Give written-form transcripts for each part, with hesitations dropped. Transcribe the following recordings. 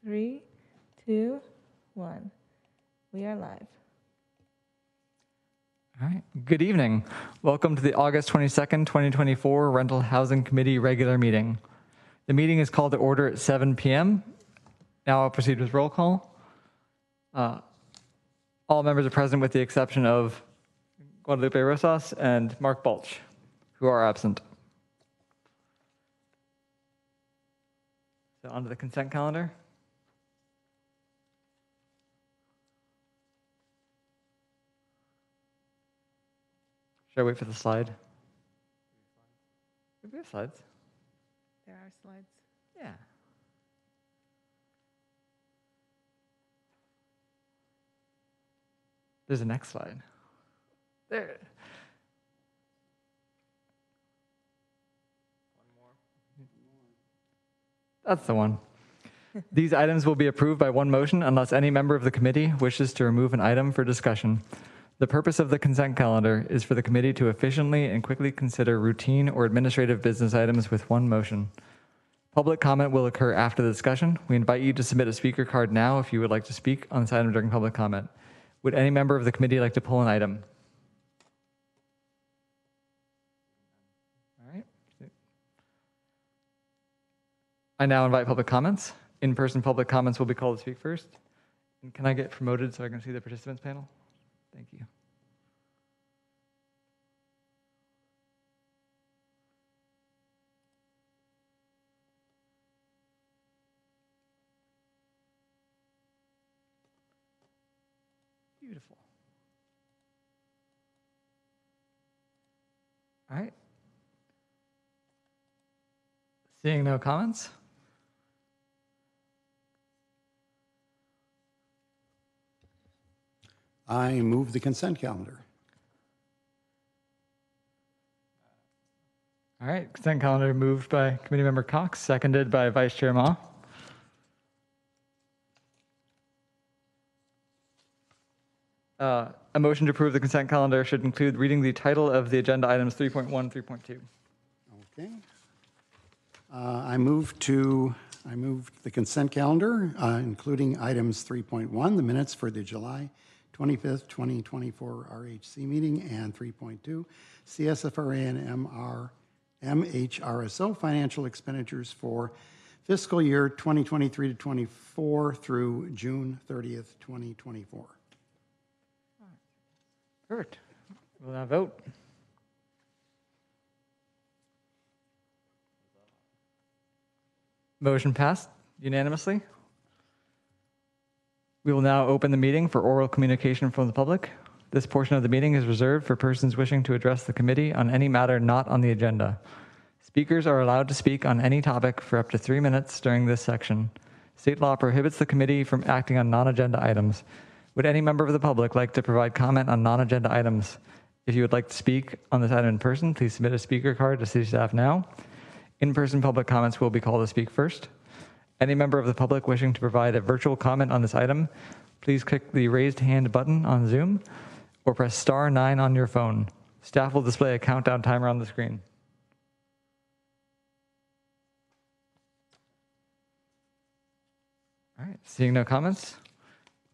3, 2, 1. We are live. All right. Good evening. Welcome to the August 22nd, 2024 Rental Housing Committee regular meeting. The meeting is called to order at 7 p.m. Now I'll proceed with roll call. All members are present with the exception of Guadalupe Rosas and Mark Balch, who are absent. So on to the consent calendar. Should I wait for the slide? We have slides. There are slides. Yeah. There's a next slide. There. That's the one. These items will be approved by one motion unless any member of the committee wishes to remove an item for discussion. The purpose of the consent calendar is for the committee to efficiently and quickly consider routine or administrative business items with one motion. Public comment will occur after the discussion. We invite you to submit a speaker card now if you would like to speak on this item during public comment. Would any member of the committee like to pull an item? All right. I now invite public comments. In-person public comments will be called to speak first. And can I get promoted so I can see the participants panel? Thank you. Beautiful. All right. Seeing no comments. I move the consent calendar. All right, consent calendar moved by Committee Member Cox, seconded by Vice Chair Ma. A motion to approve the consent calendar should include reading the title of the agenda items 3.1, 3.2. Okay. I move the consent calendar, including items 3.1, the minutes for the July 25th, 2024 RHC meeting, and 3.2, CSFRA and MHRSO financial expenditures for fiscal year 2023 to 24 through June 30th, 2024. Perfect. We'll now vote. Motion passed unanimously. We will now open the meeting for oral communication from the public. This portion of the meeting is reserved for persons wishing to address the committee on any matter not on the agenda. Speakers are allowed to speak on any topic for up to 3 minutes during this section. State law prohibits the committee from acting on non-agenda items. Would any member of the public like to provide comment on non-agenda items? If you would like to speak on this item in person, please submit a speaker card to city staff now. In-person public comments will be called to speak first. Any member of the public wishing to provide a virtual comment on this item, please click the raised hand button on Zoom or press *9 on your phone. Staff will display a countdown timer on the screen. All right, seeing no comments,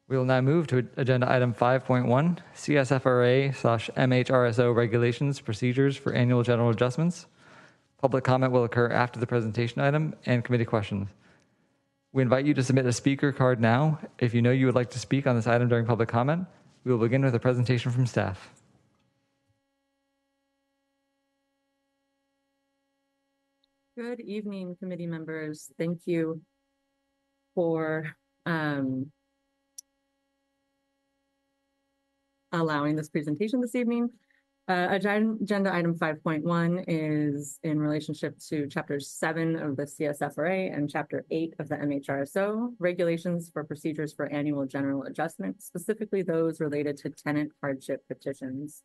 we will now move to agenda item 5.1, CSFRA/MHRSO regulations, procedures for annual general adjustments. Public comment will occur after the presentation item and committee questions. We invite you to submit a speaker card now if you know you would like to speak on this item during public comment. We will begin with a presentation from staff. Good evening, committee members. Thank you for allowing this presentation this evening. Agenda item 5.1 is in relationship to Chapter 7 of the CSFRA and Chapter 8 of the MHRSO, regulations for procedures for annual general adjustment, specifically those related to tenant hardship petitions.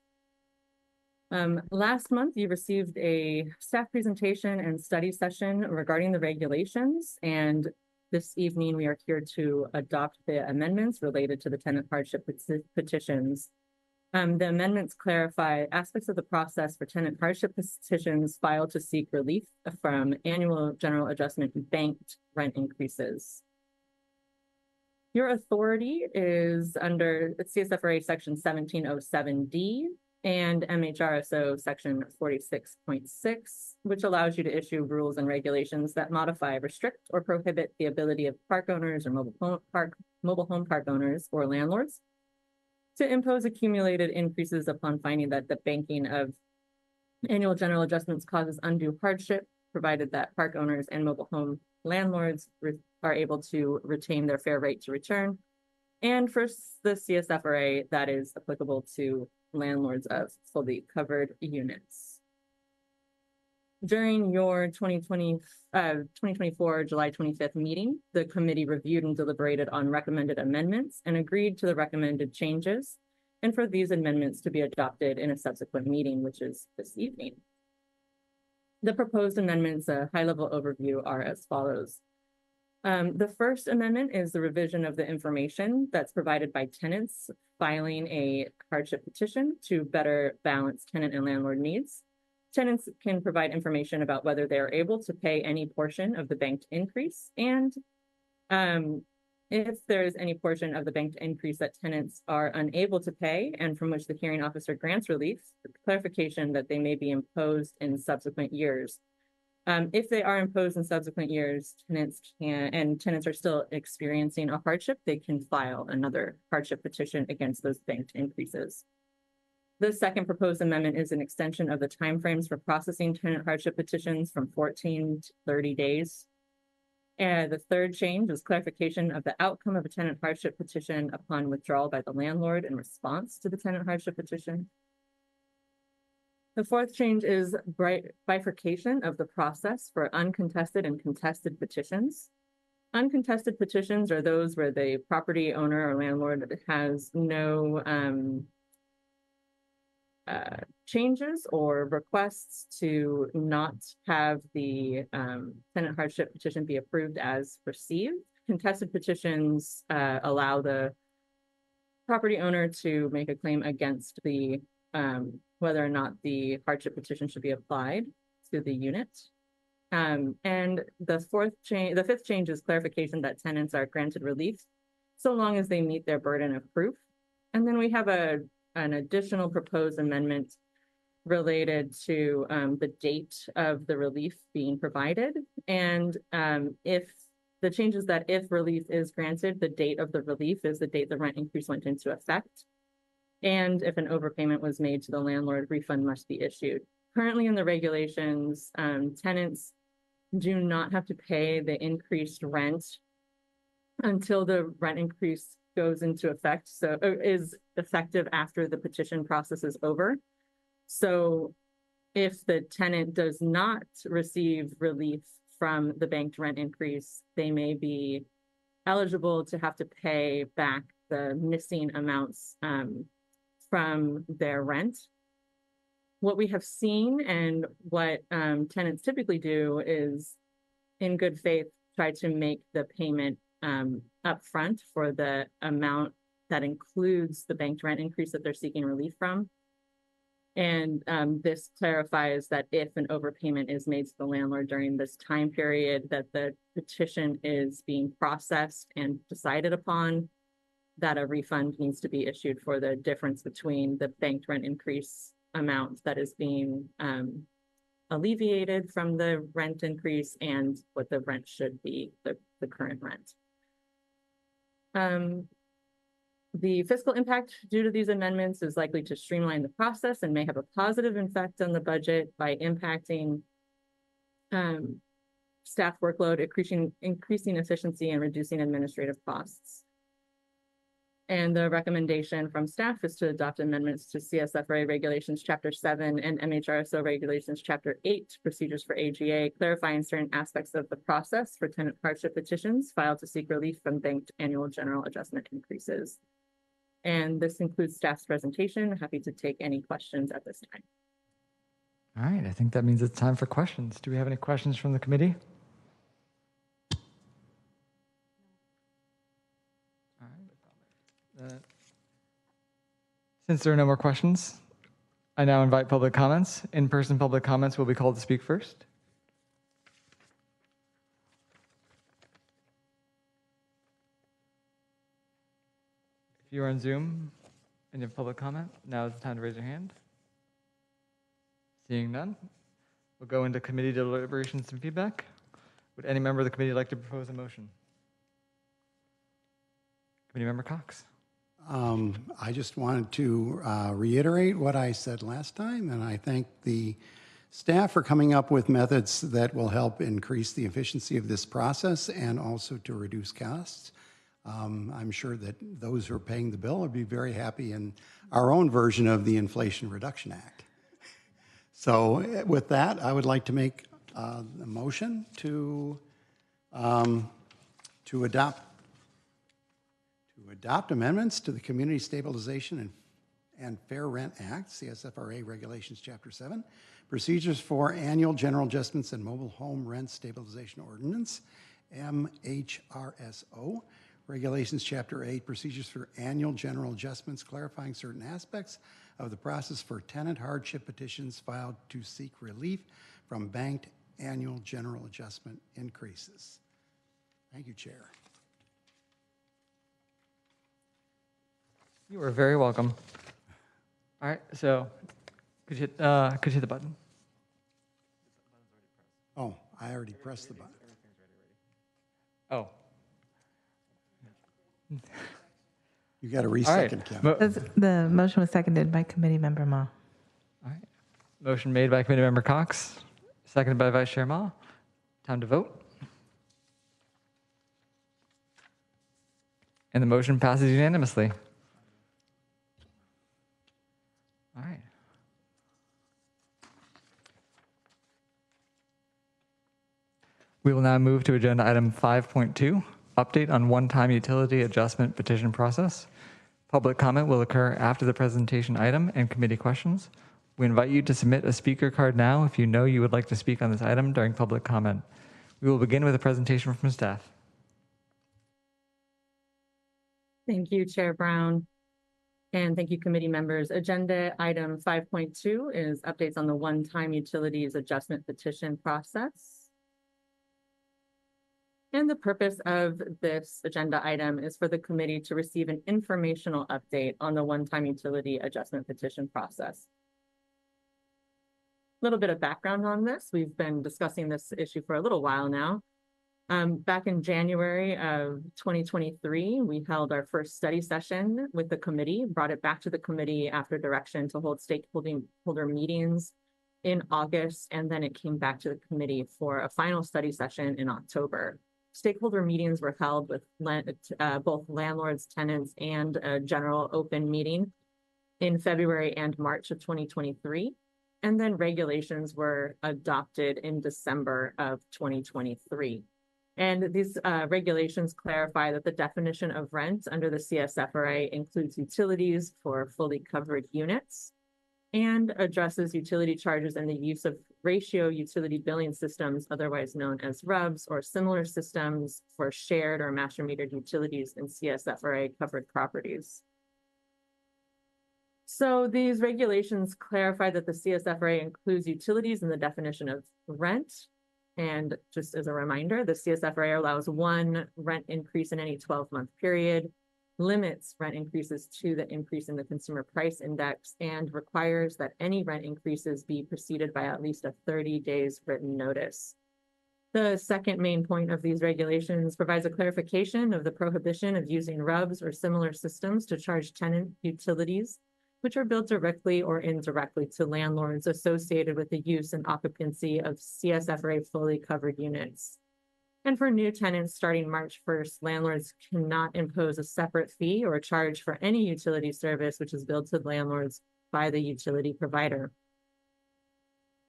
Last month, you received a staff presentation and study session regarding the regulations, and this evening we are here to adopt the amendments related to the tenant hardship petitions. The amendments clarify aspects of the process for tenant hardship petitions filed to seek relief from annual general adjustment banked rent increases. Your authority is under CSFRA Section 1707D and MHRSO Section 46.6, which allows you to issue rules and regulations that modify, restrict, or prohibit the ability of park owners or mobile home park owners or landlords to impose accumulated increases upon finding that the banking of annual general adjustments causes undue hardship, provided that park owners and mobile home landlords are able to retain their fair rate to return. And for the CSFRA, that is applicable to landlords of fully covered units. During your 2024 July 25th meeting, the committee reviewed and deliberated on recommended amendments and agreed to the recommended changes, and for these amendments to be adopted in a subsequent meeting, which is this evening. The proposed amendments, a high-level overview, are as follows. The first amendment is the revision of the information that's provided by tenants filing a hardship petition to better balance tenant and landlord needs. Tenants can provide information about whether they are able to pay any portion of the banked increase, and if there is any portion of the banked increase that tenants are unable to pay and from which the hearing officer grants relief, clarification that they may be imposed in subsequent years. If they are imposed in subsequent years, tenants are still experiencing a hardship, they can file another hardship petition against those banked increases. The second proposed amendment is an extension of the timeframes for processing tenant hardship petitions from 14 to 30 days. And the third change is clarification of the outcome of a tenant hardship petition upon withdrawal by the landlord in response to the tenant hardship petition. The fourth change is bifurcation of the process for uncontested and contested petitions. Uncontested petitions are those where the property owner or landlord has no changes or requests to not have the tenant hardship petition be approved as received. Contested petitions allow the property owner to make a claim against the whether or not the hardship petition should be applied to the unit. And the fifth change is clarification that tenants are granted relief so long as they meet their burden of proof. And then we have an additional proposed amendment related to the date of the relief being provided. And if the changes that if relief is granted, the date of the relief is the date the rent increase went into effect. And if an overpayment was made to the landlord, refund must be issued. Currently in the regulations, tenants do not have to pay the increased rent until the rent increase goes into effect. So is effective after the petition process is over. So if the tenant does not receive relief from the banked rent increase, they may be eligible to have to pay back the missing amounts from their rent. What we have seen and what tenants typically do is, in good faith, try to make the payment upfront for the amount that includes the banked rent increase that they're seeking relief from. And this clarifies that if an overpayment is made to the landlord during this time period that the petition is being processed and decided upon, that a refund needs to be issued for the difference between the banked rent increase amount that is being alleviated from the rent increase and what the rent should be, the current rent. The fiscal impact due to these amendments is likely to streamline the process and may have a positive effect on the budget by impacting staff workload, increasing efficiency, and reducing administrative costs. And the recommendation from staff is to adopt amendments to CSFRA Regulations Chapter 7 and MHRSO Regulations Chapter 8, Procedures for AGA, clarifying certain aspects of the process for tenant hardship petitions filed to seek relief from banked annual general adjustment increases. And this includes staff's presentation. Happy to take any questions at this time. All right, I think that means it's time for questions. Do we have any questions from the committee? All right. Since there are no more questions, I now invite public comments. In-person public comments will be called to speak first. If you are on Zoom and you have public comment, now is the time to raise your hand. Seeing none, we'll go into committee deliberations and feedback. Would any member of the committee like to propose a motion? Committee Member Cox. I just wanted to reiterate what I said last time, and I thank the staff for coming up with methods that will help increase the efficiency of this process and also to reduce costs. I'm sure that those who are paying the bill would be very happy in our own version of the Inflation Reduction Act. So with that, I would like to make a motion to adopt amendments to the Community Stabilization and Fair Rent Act, CSFRA Regulations Chapter 7, Procedures for Annual General Adjustments and Mobile Home Rent Stabilization Ordinance, MHRSO, Regulations Chapter 8, Procedures for Annual General Adjustments, clarifying certain aspects of the process for tenant hardship petitions filed to seek relief from banked annual general adjustment increases. Thank you, Chair. You are very welcome. All right, so could you hit the button? Oh, I already pressed the button. Oh. You got to All right. re-second, Kevin. The motion was seconded by Committee Member Ma. All right. Motion made by Committee Member Cox, seconded by Vice Chair Ma. Time to vote. And the motion passes unanimously. All right. We will now move to agenda item 5.2, update on one-time utility adjustment petition process. Public comment will occur after the presentation item and committee questions. We invite you to submit a speaker card now if you know you would like to speak on this item during public comment. We will begin with a presentation from staff. Thank you, Chair Brown. And thank you, committee members. Agenda item 5.2 is updates on the one-time utilities adjustment petition process. And the purpose of this agenda item is for the committee to receive an informational update on the one-time utility adjustment petition process. A little bit of background on this. We've been discussing this issue for a little while now. Back in January of 2023, we held our first study session with the committee, brought it back to the committee after direction to hold stakeholder meetings in August, and then it came back to the committee for a final study session in October. Stakeholder meetings were held with both landlords, tenants, and a general open meeting in February and March of 2023. And then regulations were adopted in December of 2023. And these regulations clarify that the definition of rent under the CSFRA includes utilities for fully covered units and addresses utility charges and the use of ratio utility billing systems, otherwise known as RUBS, or similar systems for shared or master metered utilities in CSFRA covered properties. So these regulations clarify that the CSFRA includes utilities in the definition of rent. And just as a reminder, the CSFRA allows one rent increase in any 12-month period, limits rent increases to the increase in the consumer price index, and requires that any rent increases be preceded by at least a 30 days written notice. The second main point of these regulations provides a clarification of the prohibition of using RUBS or similar systems to charge tenant utilities, which are billed directly or indirectly to landlords associated with the use and occupancy of CSFRA fully covered units. And for new tenants starting March 1st, landlords cannot impose a separate fee or charge for any utility service which is billed to landlords by the utility provider.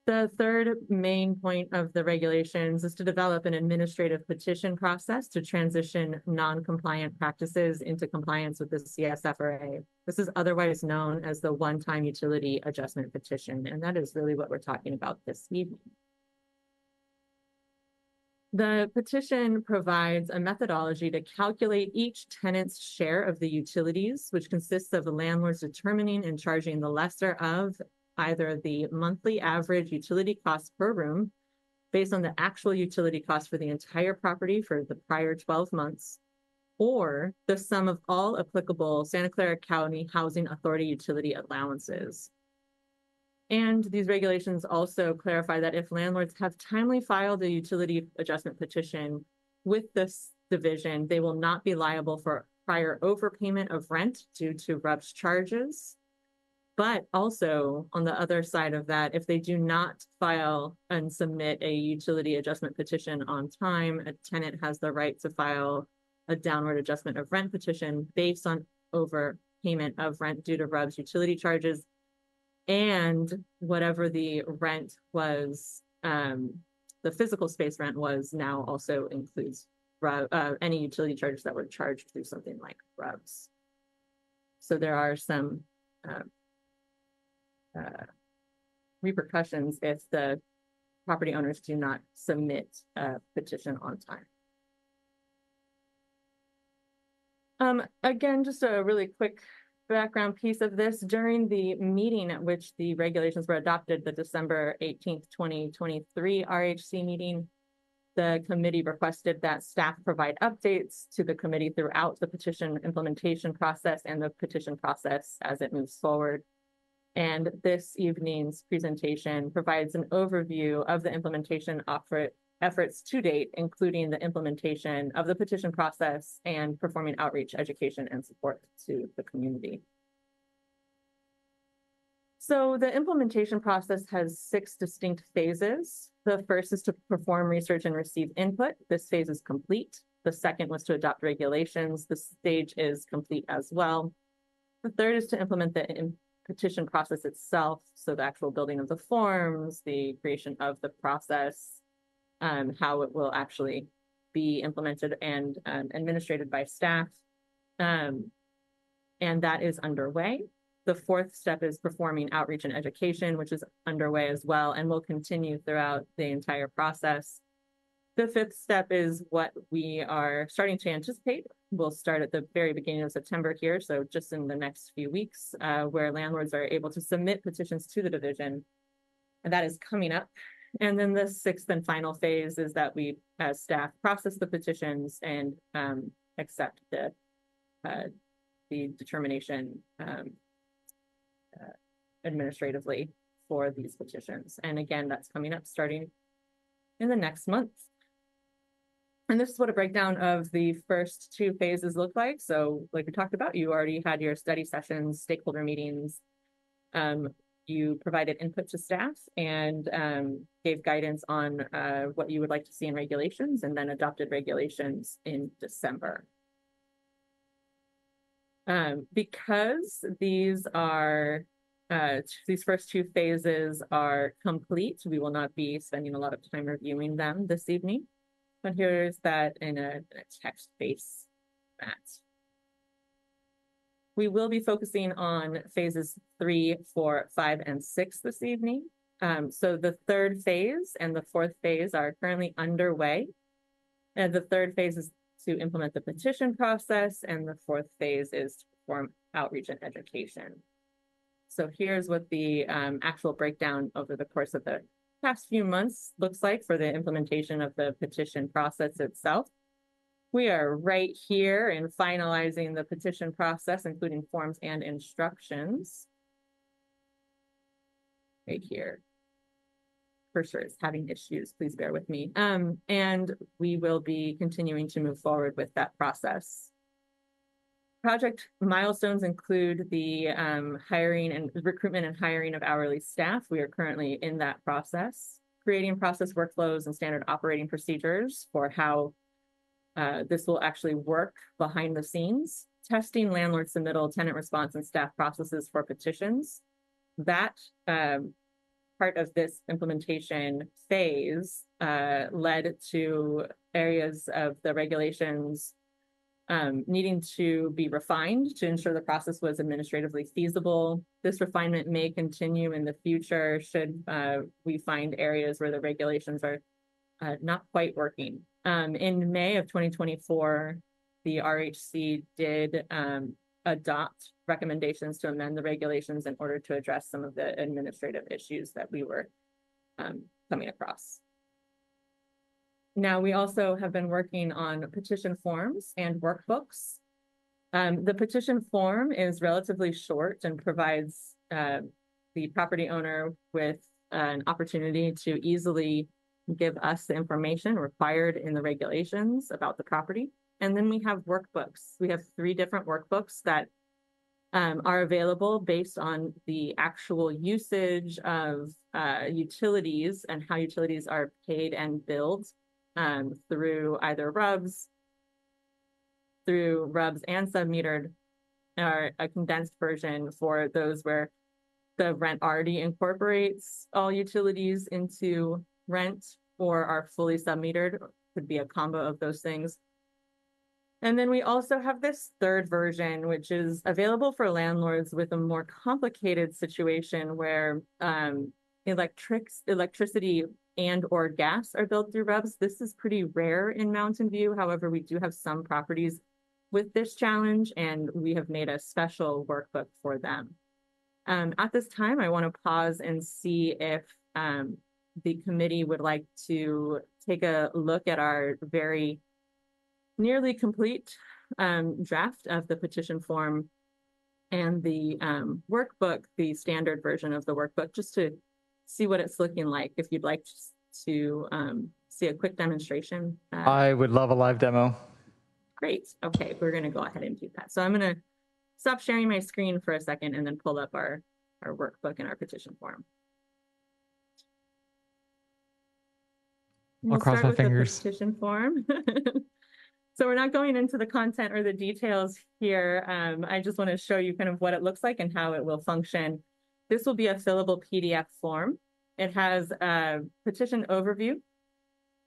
The third main point of the regulations is to develop an administrative petition process to transition non-compliant practices into compliance with the CSFRA. This is otherwise known as the one-time utility adjustment petition, and that is really what we're talking about this evening. The petition provides a methodology to calculate each tenant's share of the utilities, which consists of the landlords determining and charging the lesser of either the monthly average utility cost per room based on the actual utility cost for the entire property for the prior 12 months, or the sum of all applicable Santa Clara County Housing Authority utility allowances. And these regulations also clarify that if landlords have timely filed a utility adjustment petition with this division, they will not be liable for prior overpayment of rent due to RUBS charges. But also on the other side of that, if they do not file and submit a utility adjustment petition on time, a tenant has the right to file a downward adjustment of rent petition based on overpayment of rent due to RUBS utility charges, and whatever the rent was, the physical space rent was now also includes any utility charges that were charged through something like RUBS. So there are some repercussions if the property owners do not submit a petition on time. Again, just a really quick background piece of this. During the meeting at which the regulations were adopted, the December 18th, 2023 RHC meeting, the committee requested that staff provide updates to the committee throughout the petition implementation process and the petition process as it moves forward. And this evening's presentation provides an overview of the implementation efforts to date, including the implementation of the petition process and performing outreach, education, and support to the community. So the implementation process has 6 distinct phases. The first is to perform research and receive input. This phase is complete. The second was to adopt regulations. This stage is complete as well. The third is to implement the petition process itself. So the actual building of the forms, the creation of the process, how it will actually be implemented and administrated by staff. And that is underway. The fourth step is performing outreach and education, which is underway as well and will continue throughout the entire process. The fifth step is what we are starting to anticipate. We'll start at the very beginning of September here, so just in the next few weeks, where landlords are able to submit petitions to the division, and that is coming up. And then the sixth and final phase is that we, as staff, process the petitions and accept the determination administratively for these petitions. And again, that's coming up starting in the next month. And this is what a breakdown of the first 2 phases look like. So like we talked about, you already had your study sessions, stakeholder meetings. You provided input to staff and gave guidance on what you would like to see in regulations, and then adopted regulations in December. Because these first 2 phases are complete, we will not be spending a lot of time reviewing them this evening. But here's that in a text-based format. We will be focusing on phases 3, 4, 5, and 6 this evening. So the third phase and the fourth phase are currently underway. And the third phase is to implement the petition process, and the fourth phase is to perform outreach and education. So here's what the actual breakdown over the course of the past few months looks like for the implementation of the petition process itself. We are right here in finalizing the petition process, including forms and instructions. Right here. Cursor is having issues, please bear with me. And we will be continuing to move forward with that process. Project milestones include the hiring and recruitment and hiring of hourly staff. We are currently in that process. Creating process workflows and standard operating procedures for how this will actually work behind the scenes. Testing landlord submittal, tenant response, and staff processes for petitions. That part of this implementation phase led to areas of the regulations needing to be refined to ensure the process was administratively feasible. This refinement may continue in the future should we find areas where the regulations are not quite working. In May of 2024, the RHC did adopt recommendations to amend the regulations in order to address some of the administrative issues that we were coming across. Now, we also have been working on petition forms and workbooks. The petition form is relatively short and provides the property owner with an opportunity to easily give us the information required in the regulations about the property. And then we have workbooks. We have 3 different workbooks that are available based on the actual usage of utilities and how utilities are paid and billed through either RUBS and submetered, or a condensed version for those where the rent already incorporates all utilities into rent or are fully submetered. Could be a combo of those things. And then we also have this 3rd version, which is available for landlords with a more complicated situation where electricity and or gas are billed through RUBS. This is pretty rare in Mountain View. However, we do have some properties with this challenge, and we have made a special workbook for them. At this time, I want to pause and see if the committee would like to take a look at our very nearly complete draft of the petition form and the workbook, the standard version of the workbook, just to see what it's looking like. If you'd like to see a quick demonstration. I would love a live demo. Great. Okay, we're going to go ahead and do that. So I'm going to stop sharing my screen for a second and then pull up our workbook and our petition form. I'll cross my fingers. The petition form. So we're not going into the content or the details here. I just want to show you kind of what it looks like and how it will function. This will be a fillable PDF form. It has a petition overview,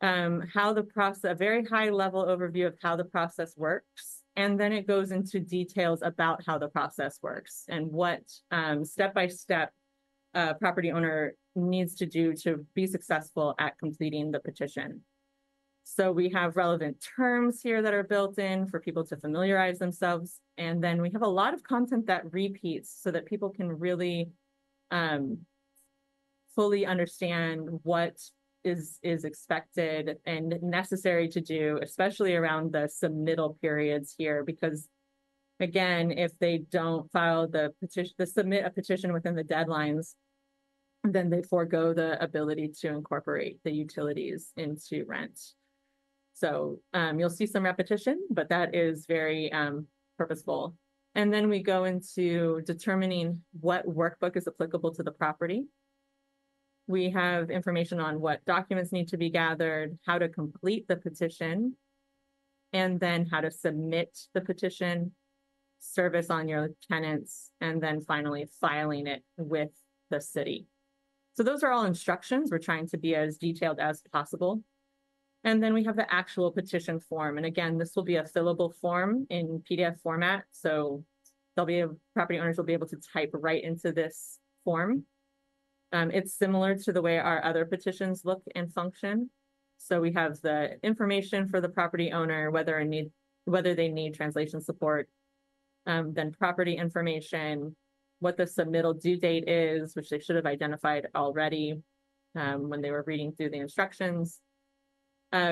how the process, a very high level overview of how the process works. And then it goes into details about how the process works and what step-by-step property owner needs to do to be successful at completing the petition. So we have relevant terms here that are built in for people to familiarize themselves. And then we have a lot of content that repeats so that people can really fully understand what is expected and necessary to do, especially around the submittal periods here, because again, if they don't file the petition, submit a petition within the deadlines, then they forego the ability to incorporate the utilities into rent. So you'll see some repetition, but that is very purposeful. And then we go into determining what workbook is applicable to the property. We have information on what documents need to be gathered, how to complete the petition, and then how to submit the petition, service on your tenants, and then finally filing it with the city. So those are all instructions. We're trying to be as detailed as possible. And then we have the actual petition form. And again, this will be a fillable form in PDF format. So property owners will be able to type right into this form. It's similar to the way our other petitions look and function. So we have the information for the property owner, whether they need translation support, then property information, what the submittal due date is, which they should have identified already when they were reading through the instructions,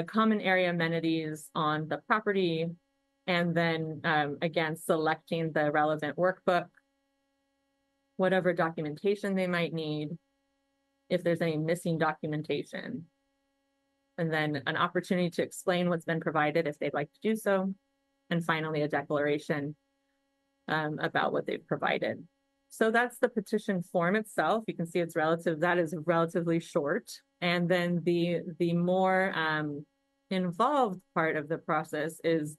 common area amenities on the property, and then again, selecting the relevant workbook, whatever documentation they might need, if there's any missing documentation, and then an opportunity to explain what's been provided if they'd like to do so, and finally a declaration about what they've provided. So that's the petition form itself. You can see that is relatively short. And then the more involved part of the process is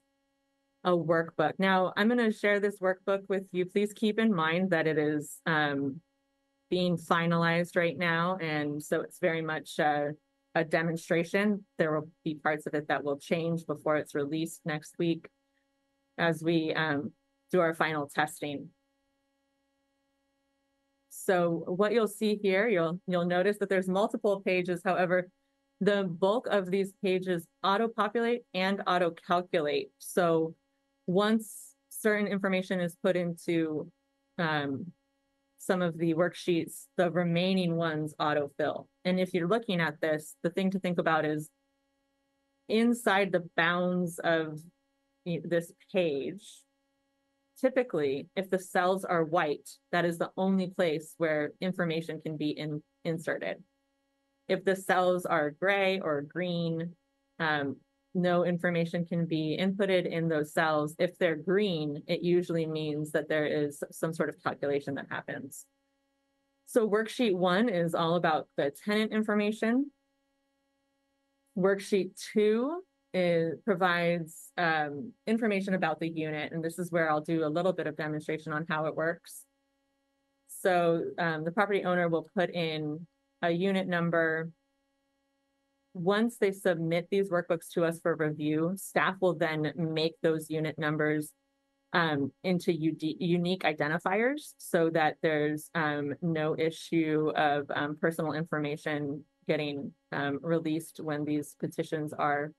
a workbook. Now, I'm going to share this workbook with you. Please keep in mind that it is being finalized right now. And so it's very much a demonstration. There will be parts of it that will change before it's released next week as we do our final testing. So what you'll see here, you'll notice that there's multiple pages. However, the bulk of these pages auto-populate and auto-calculate. So once certain information is put into some of the worksheets, the remaining ones autofill. And if you're looking at this, the thing to think about is inside the bounds of this page, typically, if the cells are white, that is the only place where information can be inserted. If the cells are gray or green, no information can be inputted in those cells. If they're green, it usually means that there is some sort of calculation that happens. So worksheet 1 is all about the tenant information. Worksheet 2 provides information about the unit, and this is where I'll do a little bit of demonstration on how it works. So the property owner will put in a unit number. Once they submit these workbooks to us for review, staff will then make those unit numbers into unique identifiers so that there's no issue of personal information getting released when these petitions are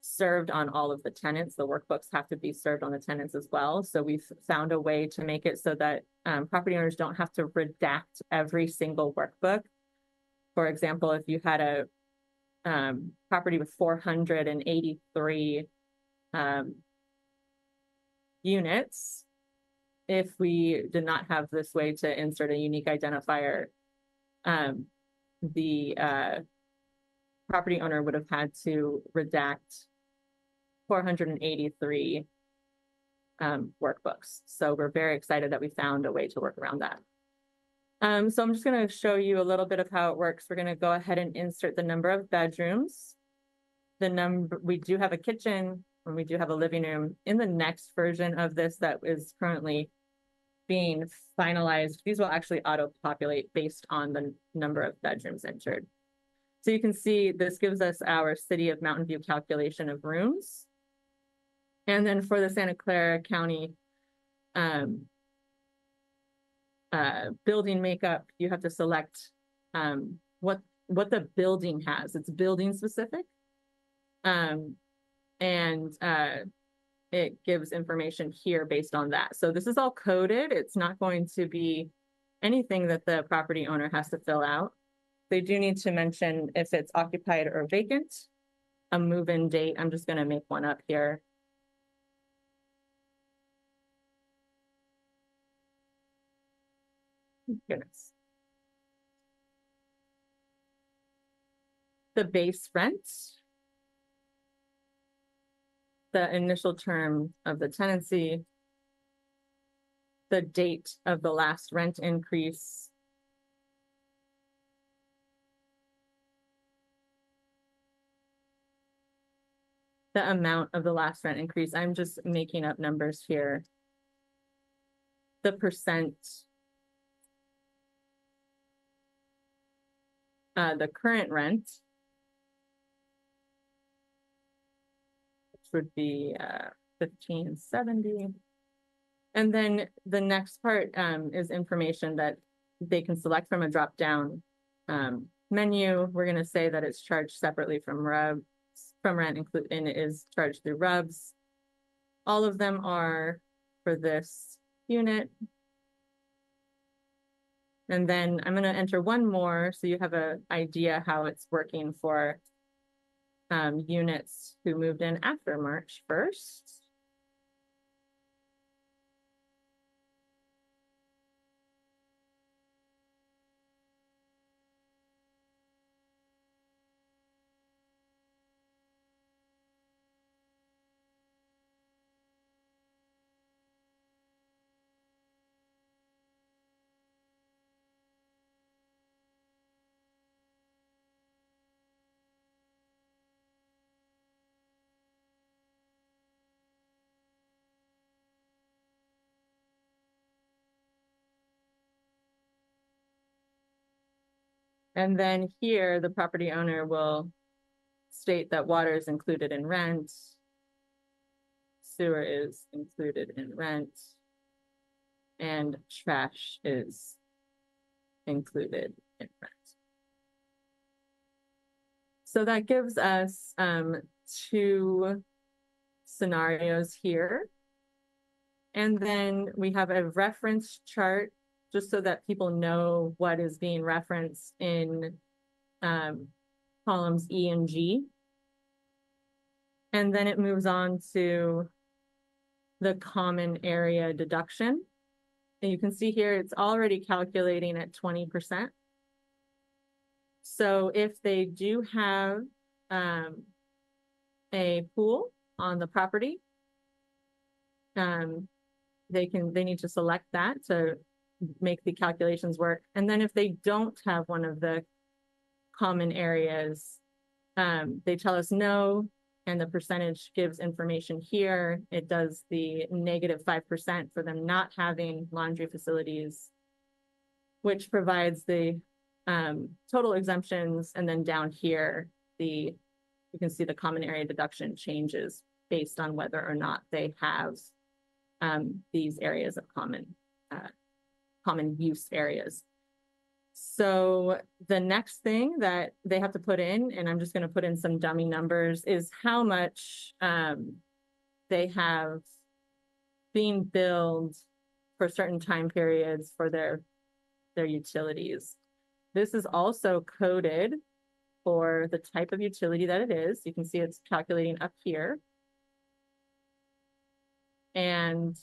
served on all of the tenants. The workbooks have to be served on the tenants as well. So we've found a way to make it so that property owners don't have to redact every single workbook. For example, if you had a property with 483 units, if we did not have this way to insert a unique identifier, the property owner would have had to redact 483 workbooks. So we're very excited that we found a way to work around that. So I'm just going to show you a little bit of how it works. We're going to go ahead and insert the number of bedrooms. We do have a kitchen and we do have a living room. In the next version of this that is currently being finalized, these will actually auto-populate based on the number of bedrooms entered. So you can see this gives us our City of Mountain View calculation of rooms. And then for the Santa Clara County building makeup, you have to select what the building has. It's building specific. It gives information here based on that. So this is all coded. It's not going to be anything that the property owner has to fill out. They do need to mention if it's occupied or vacant, a move-in date. I'm just going to make one up here. Goodness. The base rent, the initial term of the tenancy, the date of the last rent increase, the amount of the last rent increase. I'm just making up numbers here. The percent, the current rent, which would be $15.70. And then the next part is information that they can select from a drop-down menu. We're going to say that it's charged separately from rent, and it is charged through RUBS. All of them are for this unit. And then I'm going to enter one more so you have an idea how it's working for units who moved in after March 1st. And then here, the property owner will state that water is included in rent, sewer is included in rent, and trash is included in rent. So that gives us two scenarios here. And then we have a reference chart just so that people know what is being referenced in columns E and G. And then it moves on to the common area deduction. And you can see here, it's already calculating at 20%. So if they do have a pool on the property, they need to select that to make the calculations work. And then if they don't have one of the common areas, they tell us no, and the percentage gives information here. It does the -5% for them not having laundry facilities, which provides the total exemptions. And then down here, you can see the common area deduction changes based on whether or not they have these areas of common use areas. So the next thing that they have to put in, and I'm just going to put in some dummy numbers, is how much they have being billed for certain time periods for their utilities. This is also coded for the type of utility that it is. You can see it's calculating up here. And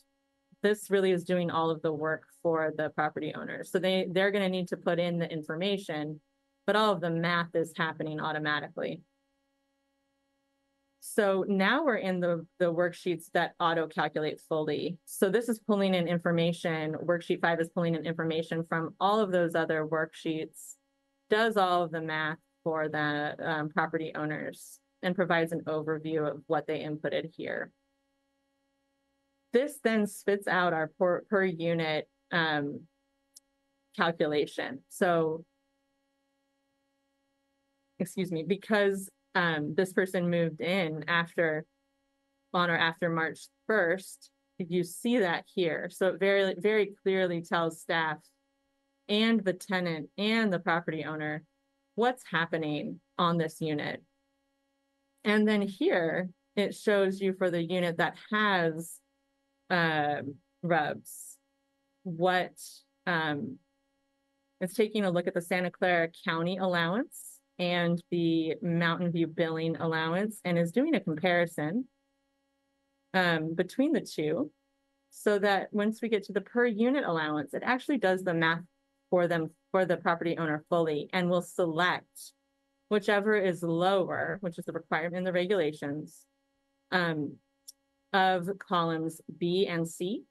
this really is doing all of the work for the property owners. So they're going to need to put in the information, but all of the math is happening automatically. So now we're in the worksheets that auto-calculate fully. So this is pulling in information. Worksheet 5 is pulling in information from all of those other worksheets, does all of the math for the property owners, and provides an overview of what they inputted here. This then spits out our per unit calculation. So, excuse me, because this person moved in on or after March 1st, you see that here. So it very, very clearly tells staff and the tenant and the property owner what's happening on this unit. And then here, it shows you for the unit that has RUBS, what it's taking a look at the Santa Clara County allowance and the Mountain View billing allowance, and is doing a comparison between the two, so that once we get to the per unit allowance, it actually does the math for them, for the property owner fully, and will select whichever is lower, which is the requirement in the regulations, of columns B and C.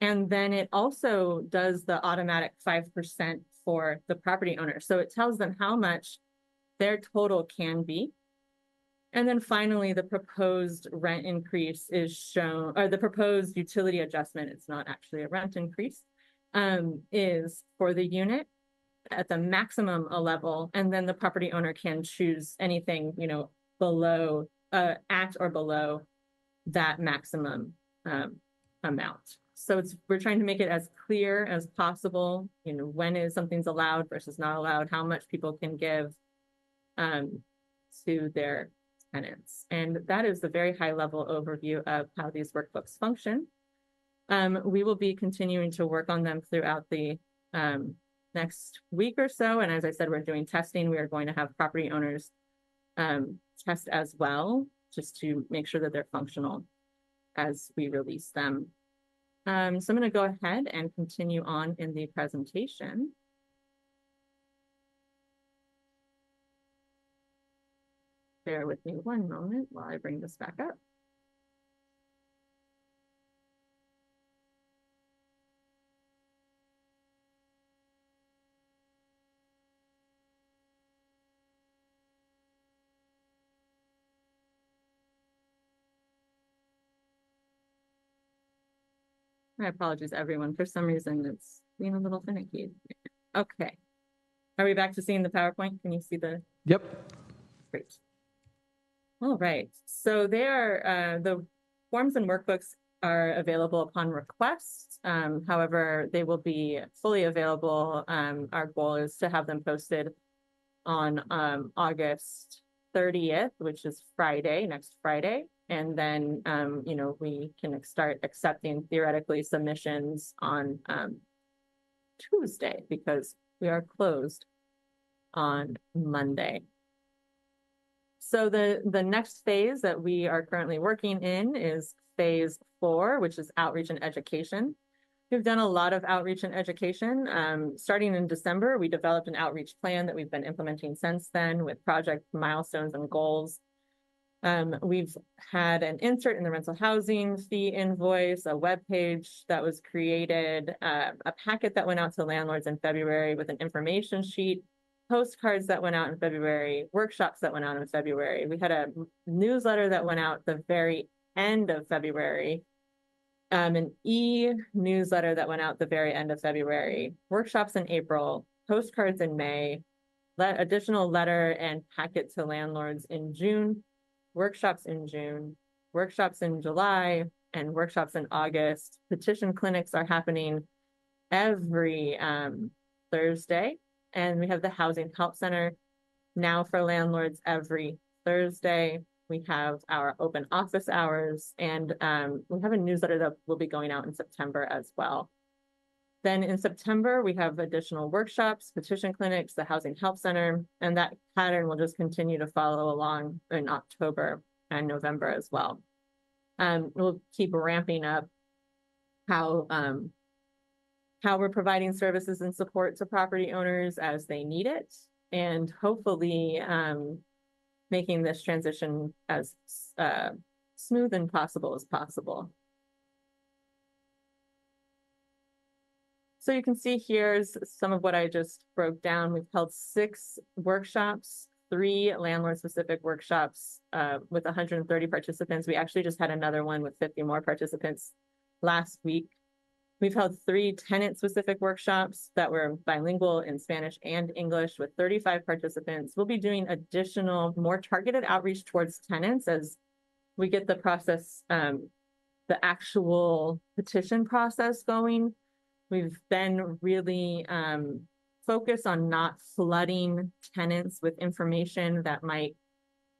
And then it also does the automatic 5% for the property owner. So it tells them how much their total can be. And then finally, the proposed rent increase is shown, or the proposed utility adjustment, it's not actually a rent increase, is for the unit at the maximum level. And then the property owner can choose anything, below, at or below that maximum amount. So we're trying to make it as clear as possible, when is something's allowed versus not allowed, how much people can give to their tenants. And that is the very high level overview of how these workbooks function. We will be continuing to work on them throughout the next week or so. And as I said, we're doing testing. We are going to have property owners test as well, just to make sure that they're functional as we release them. So I'm going to go ahead and continue on in the presentation. Bear with me one moment while I bring this back up. My apologies, everyone. For some reason, it's being a little finicky. Okay. Are we back to seeing the PowerPoint? Can you see the? Yep. Great. All right. So the forms and workbooks are available upon request. However, they will be fully available. Our goal is to have them posted on August 30th, which is Friday, next Friday. And then, we can start accepting theoretically submissions on Tuesday, because we are closed on Monday. So the next phase that we are currently working in is phase 4, which is outreach and education. We've done a lot of outreach and education. Starting in December, we developed an outreach plan that we've been implementing since then with project milestones and goals. We've had an insert in the rental housing fee invoice, a web page that was created, a packet that went out to landlords in February with an information sheet, postcards that went out in February, workshops that went out in February. We had a newsletter that went out the very end of February, an e-newsletter that went out the very end of February, workshops in April, postcards in May, additional letter and packet to landlords in June, workshops in June, workshops in July, and workshops in August. Petition clinics are happening every Thursday. And we have the Housing Help Center now for landlords every Thursday. We have our open office hours, and we have a newsletter that will be going out in September as well. Then in September, we have additional workshops, petition clinics, the Housing Help Center, and that pattern will just continue to follow along in October and November as well. We'll keep ramping up how we're providing services and support to property owners as they need it, and hopefully making this transition as smooth and possible as possible. So you can see here's some of what I just broke down. We've held 6 workshops, 3 landlord-specific workshops with 130 participants. We actually just had another one with 50 more participants last week. We've held 3 tenant-specific workshops that were bilingual in Spanish and English with 35 participants. We'll be doing additional, more targeted outreach towards tenants as we get the process, the actual petition process going. We've been really focused on not flooding tenants with information that might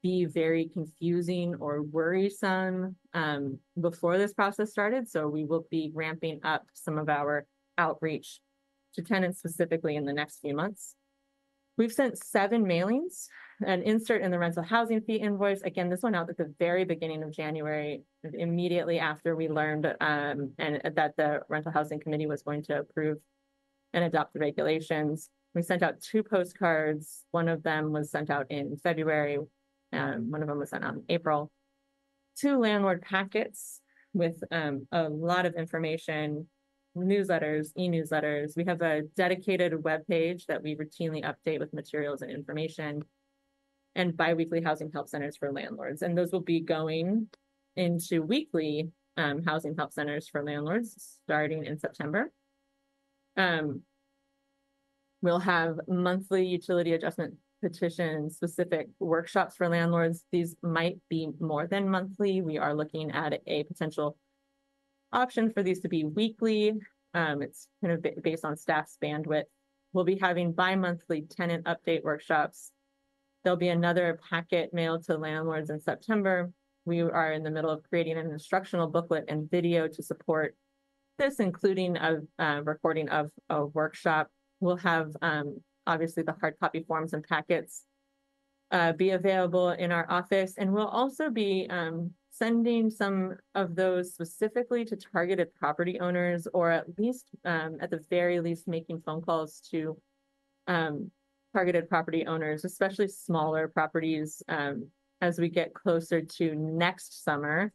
be very confusing or worrisome before this process started. So we will be ramping up some of our outreach to tenants specifically in the next few months. We've sent 7 mailings, an insert in the rental housing fee invoice. Again, this went out at the very beginning of January, immediately after we learned and that the rental housing committee was going to approve and adopt the regulations. We sent out 2 postcards. One of them was sent out in February. One of them was sent out in April. 2 landlord packets with a lot of information, newsletters, e-newsletters. We have a dedicated web page that we routinely update with materials and information, and biweekly housing help centers for landlords. And those will be going into weekly housing help centers for landlords starting in September. We'll have monthly utility adjustment petition specific workshops for landlords. These might be more than monthly. We are looking at a potential option for these to be weekly. It's kind of based on staff's bandwidth. We'll be having bi-monthly tenant update workshops. There'll be another packet mailed to landlords in September. We are in the middle of creating an instructional booklet and video to support this, including a recording of a workshop. We'll have obviously the hard copy forms and packets be available in our office, and we'll also be sending some of those specifically to targeted property owners, or at least at the very least making phone calls to targeted property owners, especially smaller properties, as we get closer to next summer,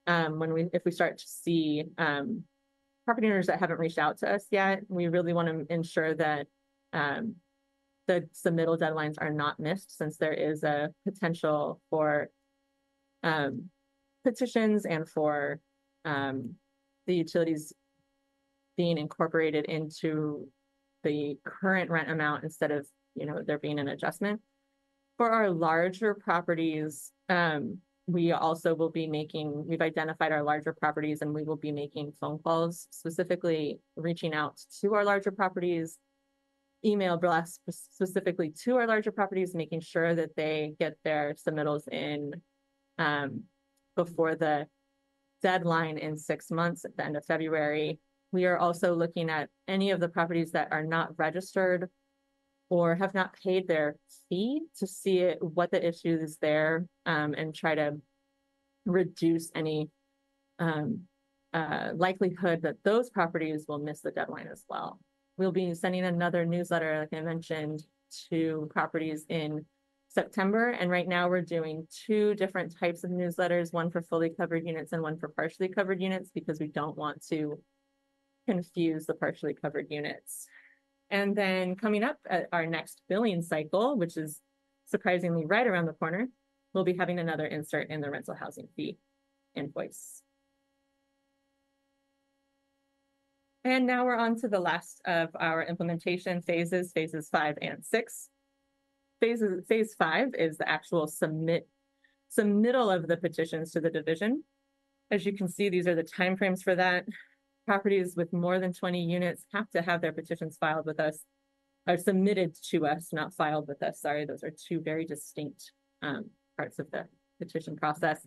if we start to see property owners that haven't reached out to us yet. We really want to ensure that the submittal deadlines are not missed, since there is a potential for petitions and for the utilities being incorporated into the current rent amount instead of, there being an adjustment. For our larger properties, we also will be we've identified our larger properties, and we will be making phone calls, specifically reaching out to our larger properties, email blasts specifically to our larger properties, making sure that they get their submittals in before the deadline in 6 months at the end of February. We are also looking at any of the properties that are not registered or have not paid their fee to see what the issue is there, and try to reduce any likelihood that those properties will miss the deadline as well. We'll be sending another newsletter, like I mentioned, to properties in September. And right now we're doing 2 different types of newsletters, one for fully covered units and one for partially covered units, because we don't want to confuse the partially covered units. And then coming up at our next billing cycle, which is surprisingly right around the corner, we'll be having another insert in the rental housing fee invoice. And now we're on to the last of our implementation phases, phases 5 and 6. Phase 5 is the actual submittal of the petitions to the division. As you can see, these are the timeframes for that. Properties with more than 20 units have to have their petitions filed with us, or submitted to us, not filed with us. Sorry, those are 2 very distinct parts of the petition process.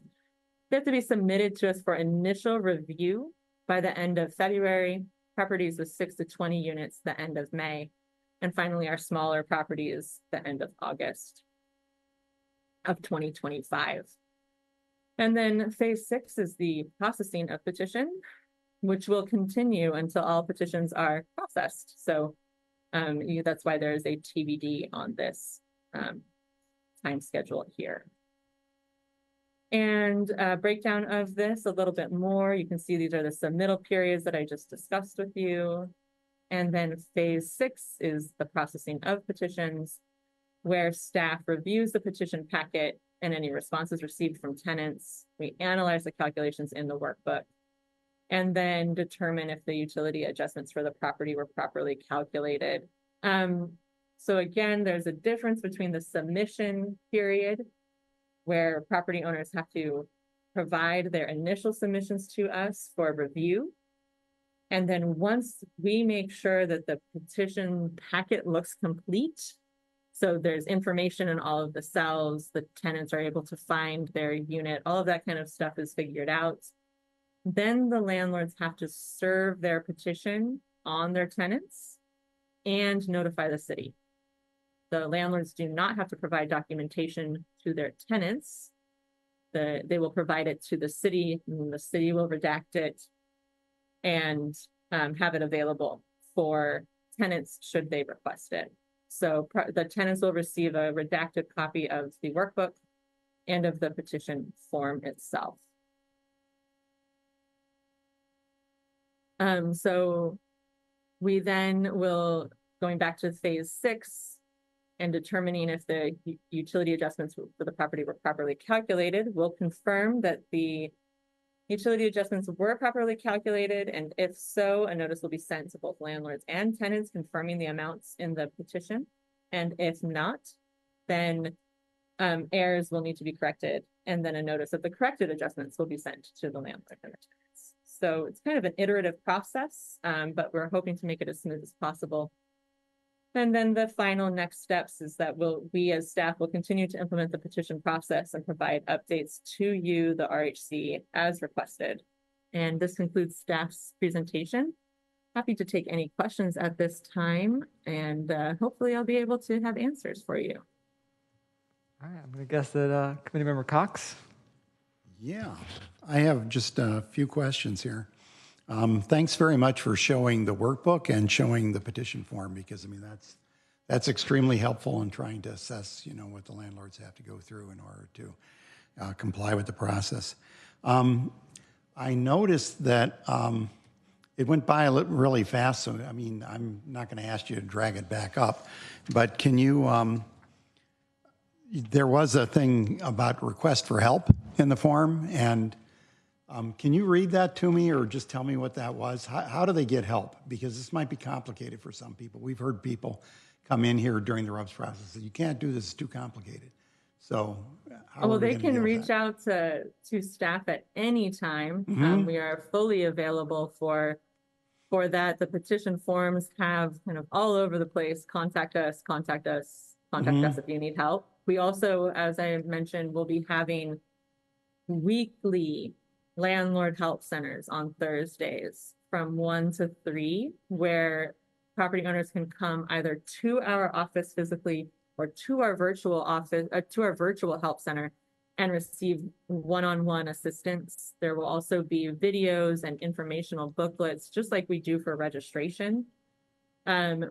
They have to be submitted to us for initial review by the end of February. Properties with 6 to 20 units, the end of May. And finally, our smaller properties, the end of August of 2025. And then phase 6 is the processing of petition, which will continue until all petitions are processed. So that's why there's a TBD on this time schedule here. And a breakdown of this a little bit more. You can see these are the submittal periods that I just discussed with you. And then phase 6 is the processing of petitions, where staff reviews the petition packet and any responses received from tenants. We analyze the calculations in the workbook and then determine if the utility adjustments for the property were properly calculated. So again, there's a difference between the submission period, where property owners have to provide their initial submissions to us for review. And then once we make sure that the petition packet looks complete, so there's information in all of the cells, the tenants are able to find their unit, all of that kind of stuff is figured out, then the landlords have to serve their petition on their tenants and notify the city. The landlords do not have to provide documentation to their tenants. They will provide it to the city, and the city will redact it and have it available for tenants should they request it. So the tenants will receive a redacted copy of the workbook and of the petition form itself. So we then will, going back to phase 6, and determining if the utility adjustments for the property were properly calculated, we'll confirm that the utility adjustments were properly calculated, and if so, a notice will be sent to both landlords and tenants confirming the amounts in the petition. And if not, then errors will need to be corrected, and then a notice of the corrected adjustments will be sent to the landlord and the tenants. So it's kind of an iterative process, but we're hoping to make it as smooth as possible. And then the final next steps is that we as staff will continue to implement the petition process and provide updates to you, the RHC, as requested. And this concludes staff's presentation. Happy to take any questions at this time, and hopefully I'll be able to have answers for you. All right, I'm going to guess that Committee Member Cox. Yeah, I have just a few questions here. Thanks very much for showing the workbook and showing the petition form, because I mean that's extremely helpful in trying to assess, you know, what the landlords have to go through in order to comply with the process. I noticed that it went by really fast, so I mean I'm not going to ask you to drag it back up, but can you? There was a thing about request for help in the form, and can you read that to me or just tell me what that was? How do they get help? Because this might be complicated for some people. We've heard people come in here during the RUBS process that you can't do this, it's too complicated. So well, they can reach out to staff at any time. We are fully available for that. The petition forms have kind of all over the place. Contact us if you need help. We also, as I mentioned, will be having weekly landlord help centers on Thursdays from 1 to 3, where property owners can come either to our office physically or to our virtual office, to our virtual help center and receive one-on-one assistance. There will also be videos and informational booklets, just like we do for registration.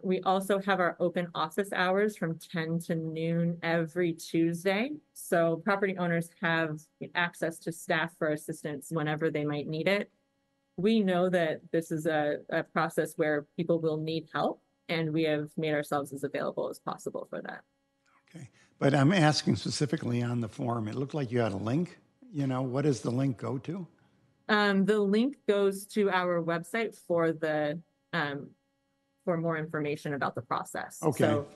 We also have our open office hours from 10 to noon every Tuesday. So property owners have access to staff for assistance whenever they might need it. We know that this is a process where people will need help, and we have made ourselves as available as possible for that. Okay. But I'm asking specifically on the form. It looked like you had a link. What does the link go to? The link goes to our website for more information about the process. Okay. So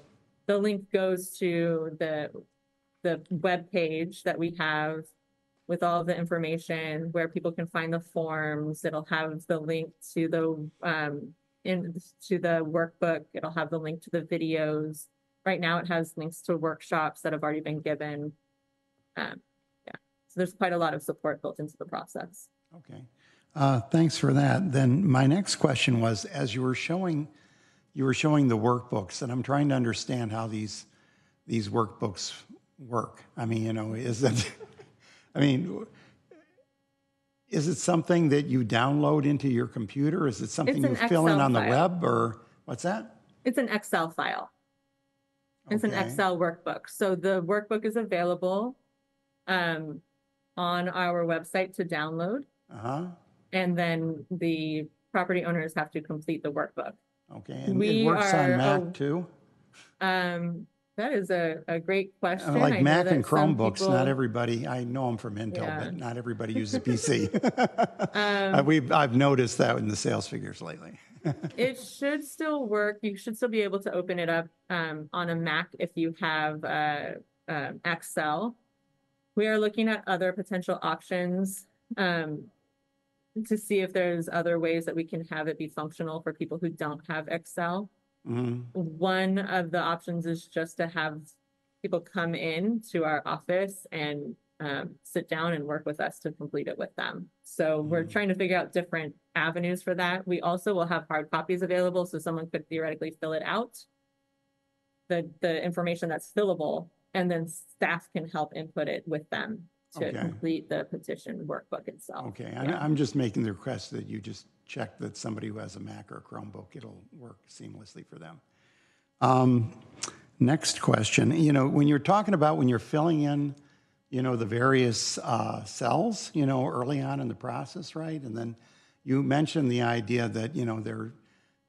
the link goes to the web page that we have with all the information where people can find the forms. It'll have the link to the workbook. It'll have the link to the videos. Right now it has links to workshops that have already been given. Yeah. So there's quite a lot of support built into the process. Okay. Thanks for that. Then my next question was, as you were showing the workbooks, and I'm trying to understand how these workbooks work. I mean, is it something that you download into your computer? Is it something you fill in on the web, or what's that? It's an Excel file. It's an Excel workbook. So the workbook is available on our website to download. And then the property owners have to complete the workbook. Okay, and it works on Mac too? That is a great question. Like Mac and Chromebooks, not everybody, I know I'm from Intel, but not everybody uses a PC. I've noticed that in the sales figures lately. It should still work. You should still be able to open it up on a Mac if you have Excel. We are looking at other potential options to see if there's other ways that we can have it be functional for people who don't have Excel. One of the options is just to have people come in to our office and sit down and work with us to complete it with them. So we're trying to figure out different avenues for that. We also will have hard copies available, so someone could theoretically fill it out, the information that's fillable, and then staff can help input it with them to complete the petition workbook itself. Okay, I'm just making the request that you just check that somebody who has a Mac or a Chromebook, it'll work seamlessly for them. Next question, when you're talking about when you're filling in, the various cells, early on in the process, right? And then you mentioned the idea that, there are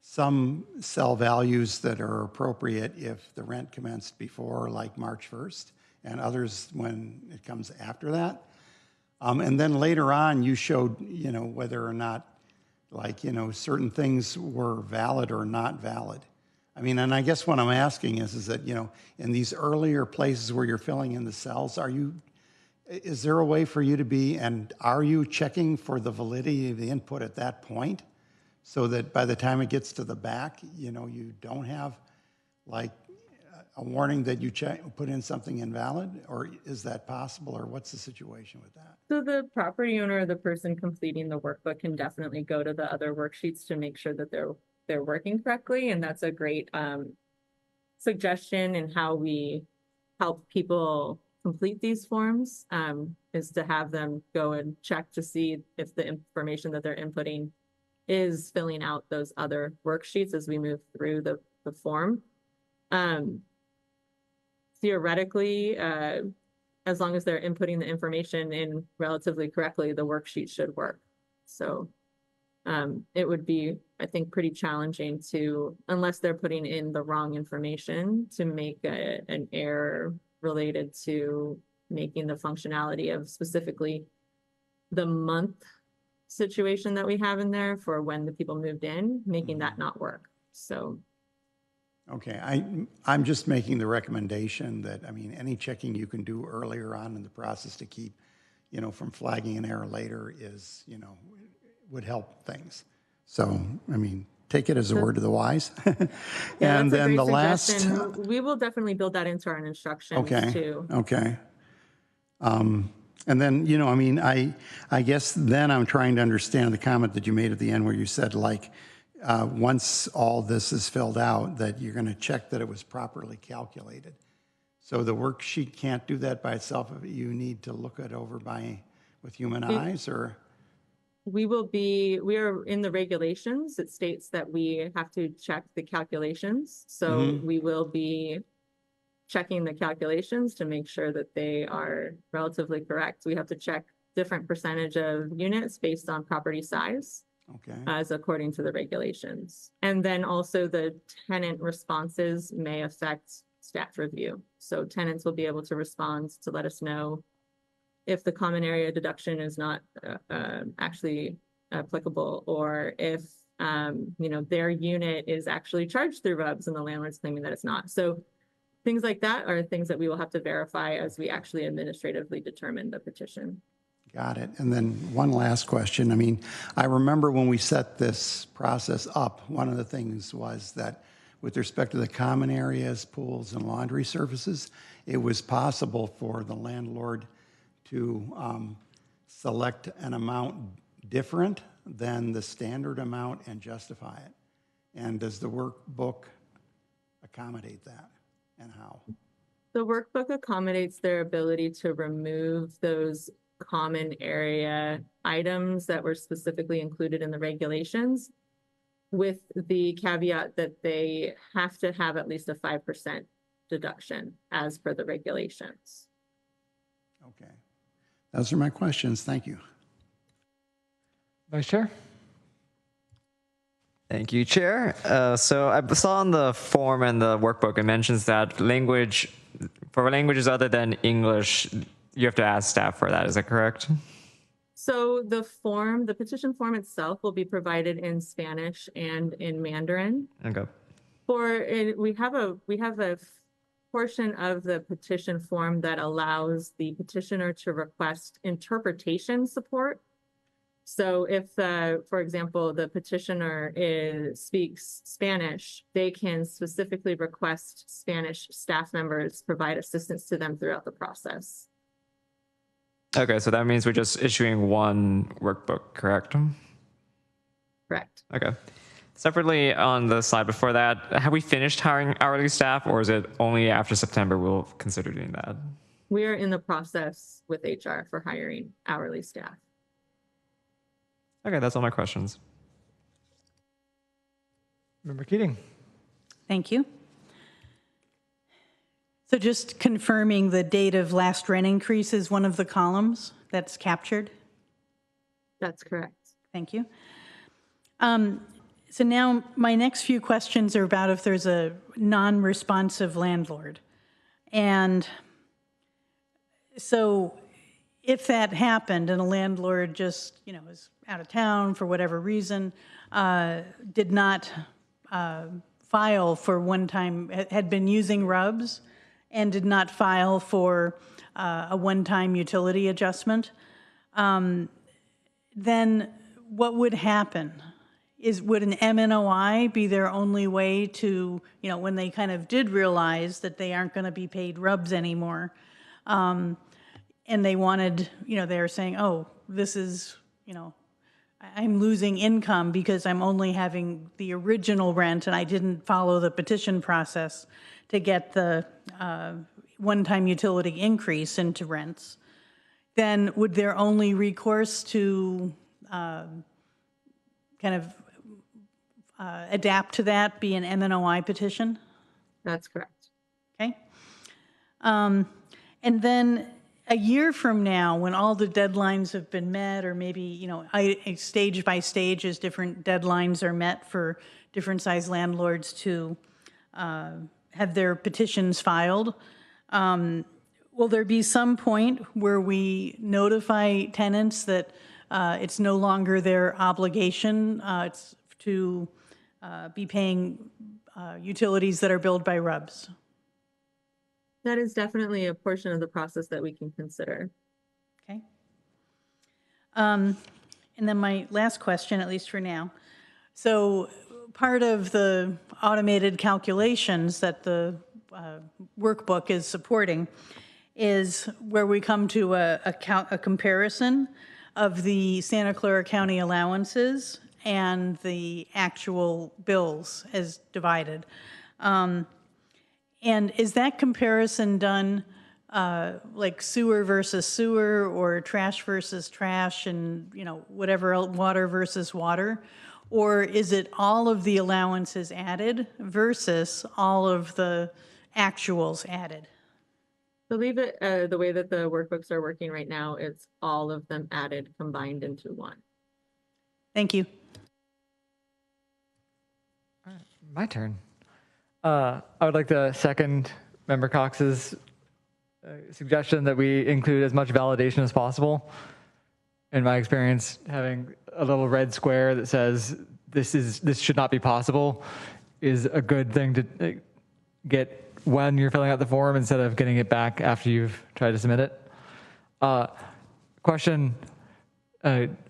some cell values that are appropriate if the rent commenced before like March 1st, and others when it comes after that. And then later on, you showed, whether or not, certain things were valid or not valid. I mean, and I guess what I'm asking is that, in these earlier places where you're filling in the cells, is there a way for you to be, and are you checking for the validity of the input at that point so that by the time it gets to the back, you don't have a warning that you put in something invalid, or is that possible, or what's the situation with that? So the property owner or the person completing the workbook can definitely go to the other worksheets to make sure that they're working correctly, and that's a great suggestion in how we help people complete these forms, is to have them go and check to see if the information that they're inputting is filling out those other worksheets as we move through the form. Theoretically, as long as they're inputting the information in relatively correctly, the worksheet should work. So it would be, I think, pretty challenging unless they're putting in the wrong information, to make an error related to making the functionality of specifically the month situation that we have in there for when the people moved in, making that not work. So. Okay, I'm just making the recommendation that, any checking you can do earlier on in the process to keep, from flagging an error later is, would help things. So, take it as a word of the wise. And then the last. We will definitely build that into our instructions too. Okay. And then, I guess then I'm trying to understand the comment that you made at the end where you said, once all this is filled out, that you're going to check that it was properly calculated. So the worksheet can't do that by itself. You need to look it over with human eyes, or? We are in the regulations. It states that we have to check the calculations. So we will be checking the calculations to make sure that they are relatively correct. We have to check different percentage of units based on property size. Okay. As according to the regulations. And then also the tenant responses may affect staff review. So tenants will be able to respond to let us know if the common area deduction is not actually applicable, or if their unit is actually charged through RUBS and the landlord's claiming that it's not. So things like that are things that we will have to verify as we actually administratively determine the petition. Got it. And then one last question. I mean, I remember when we set this process up, one of the things was that with respect to the common areas, pools, and laundry services, it was possible for the landlord to select an amount different than the standard amount and justify it. And does the workbook accommodate that, and how? The workbook accommodates their ability to remove those common area items that were specifically included in the regulations, with the caveat that they have to have at least a 5% deduction as per the regulations. Okay. Those are my questions. Thank you. Vice Chair? Thank you, Chair. So I saw on the form and the workbook, it mentions that for languages other than English, you have to ask staff for that. Is that correct? So the petition form itself will be provided in Spanish and in Mandarin. Okay. We have a portion of the petition form that allows the petitioner to request interpretation support. So if, for example, the petitioner speaks Spanish, they can specifically request Spanish staff members provide assistance to them throughout the process. Okay, so that means we're just issuing one workbook, correct? Correct. Okay. Separately, on the slide before that, have we finished hiring hourly staff, or is it only after September we'll consider doing that? We are in the process with HR for hiring hourly staff. Okay, that's all my questions. Member Keating? Thank you. So just confirming the date of last rent increase is one of the columns that's captured? That's correct. Thank you. So now my next few questions are about if there's a non-responsive landlord. And so if that happened and a landlord just, is out of town for whatever reason, did not file for one time, had been using RUBS, and did not file for a one-time utility adjustment, then what would happen? Would an MNOI be their only way to, when they kind of did realize that they aren't going to be paid RUBS anymore, and they wanted, they're saying, oh, this is, I'm losing income because I'm only having the original rent and I didn't follow the petition process to get the one-time utility increase into rents, then would their only recourse to adapt to that be an MNOI petition? That's correct. Okay. And then a year from now, when all the deadlines have been met, or maybe, stage by stage as different deadlines are met for different size landlords to have their petitions filed, will there be some point where we notify tenants that it's no longer their obligation to be paying utilities that are billed by RUBS? That is definitely a portion of the process that we can consider. Okay. And then my last question, at least for now. So part of the automated calculations that the workbook is supporting is where we come to a comparison of the Santa Clara County allowances and the actual bills as divided. And is that comparison done like sewer versus sewer or trash versus trash and, you know, whatever else, water versus water? Or is it all of the allowances added versus all of the actuals added? I believe it, the way that the workbooks are working right now, it's all of them added, combined into one. Thank you. My turn. I would like to second Member Cox's suggestion that we include as much validation as possible. In my experience, having a little red square that says this should not be possible is a good thing to get when you're filling out the form instead of getting it back after you've tried to submit it. Question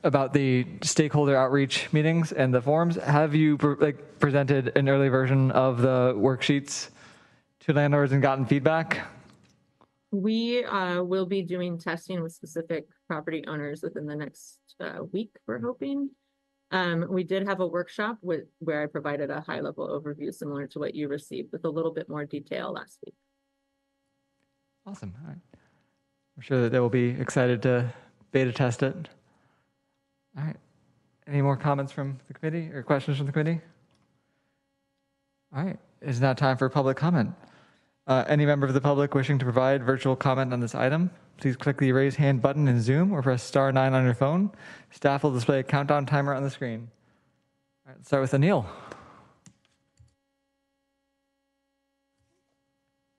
about the stakeholder outreach meetings and the forms. Have you presented an early version of the worksheets to landlords and gotten feedback? We will be doing testing with specific property owners within the next week, we're hoping. We did have a workshop where I provided a high-level overview similar to what you received with a little bit more detail last week. Awesome. All right. I'm sure that they will be excited to beta test it. All right. Any more comments from the committee or questions from the committee? All right. It's now time for public comment. Any member of the public wishing to provide virtual comment on this item, please click the raise hand button in Zoom or press *9 on your phone. Staff will display a countdown timer on the screen. All right, let's start with Anil.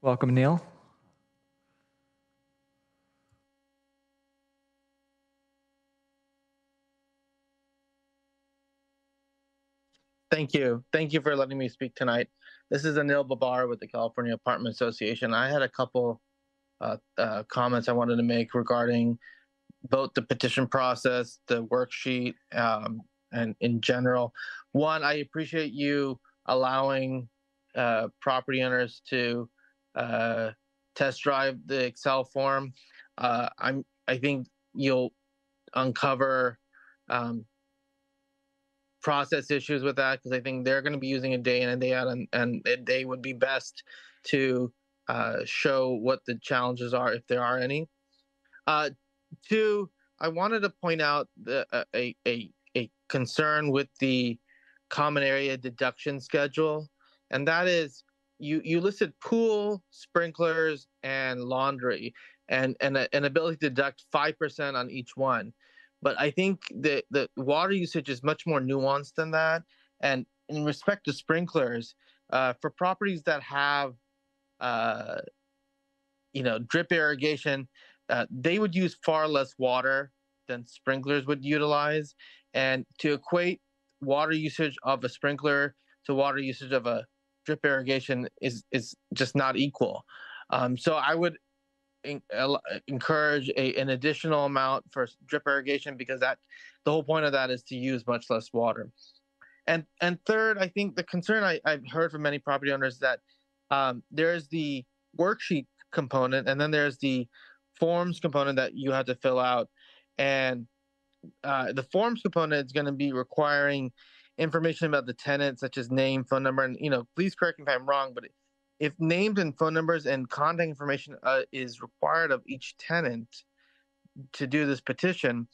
Welcome, Neil. Thank you. Thank you for letting me speak tonight. This is Anil Babar with the California Apartment Association. I had a couple comments I wanted to make regarding both the petition process, the worksheet, and in general. One, I appreciate you allowing property owners to test drive the Excel form. I think you'll uncover process issues with that, because I think they're going to be using it day in and day out, and they would be best to show what the challenges are, if there are any. Two, I wanted to point out a concern with the common area deduction schedule, and that is you listed pool, sprinklers, and laundry, and an ability to deduct 5% on each one. But I think the water usage is much more nuanced than that. And in respect to sprinklers, for properties that have, drip irrigation, they would use far less water than sprinklers would utilize. And to equate water usage of a sprinkler to water usage of a drip irrigation is just not equal. So I would encourage an additional amount for drip irrigation, because the whole point of that is to use much less water. And third, I think the concern I've heard from many property owners that there's the worksheet component, and then there's the forms component that you have to fill out. And the forms component is going to be requiring information about the tenant, such as name, phone number, and please correct me if I'm wrong, but if names and phone numbers and contact information is required of each tenant to do this petition,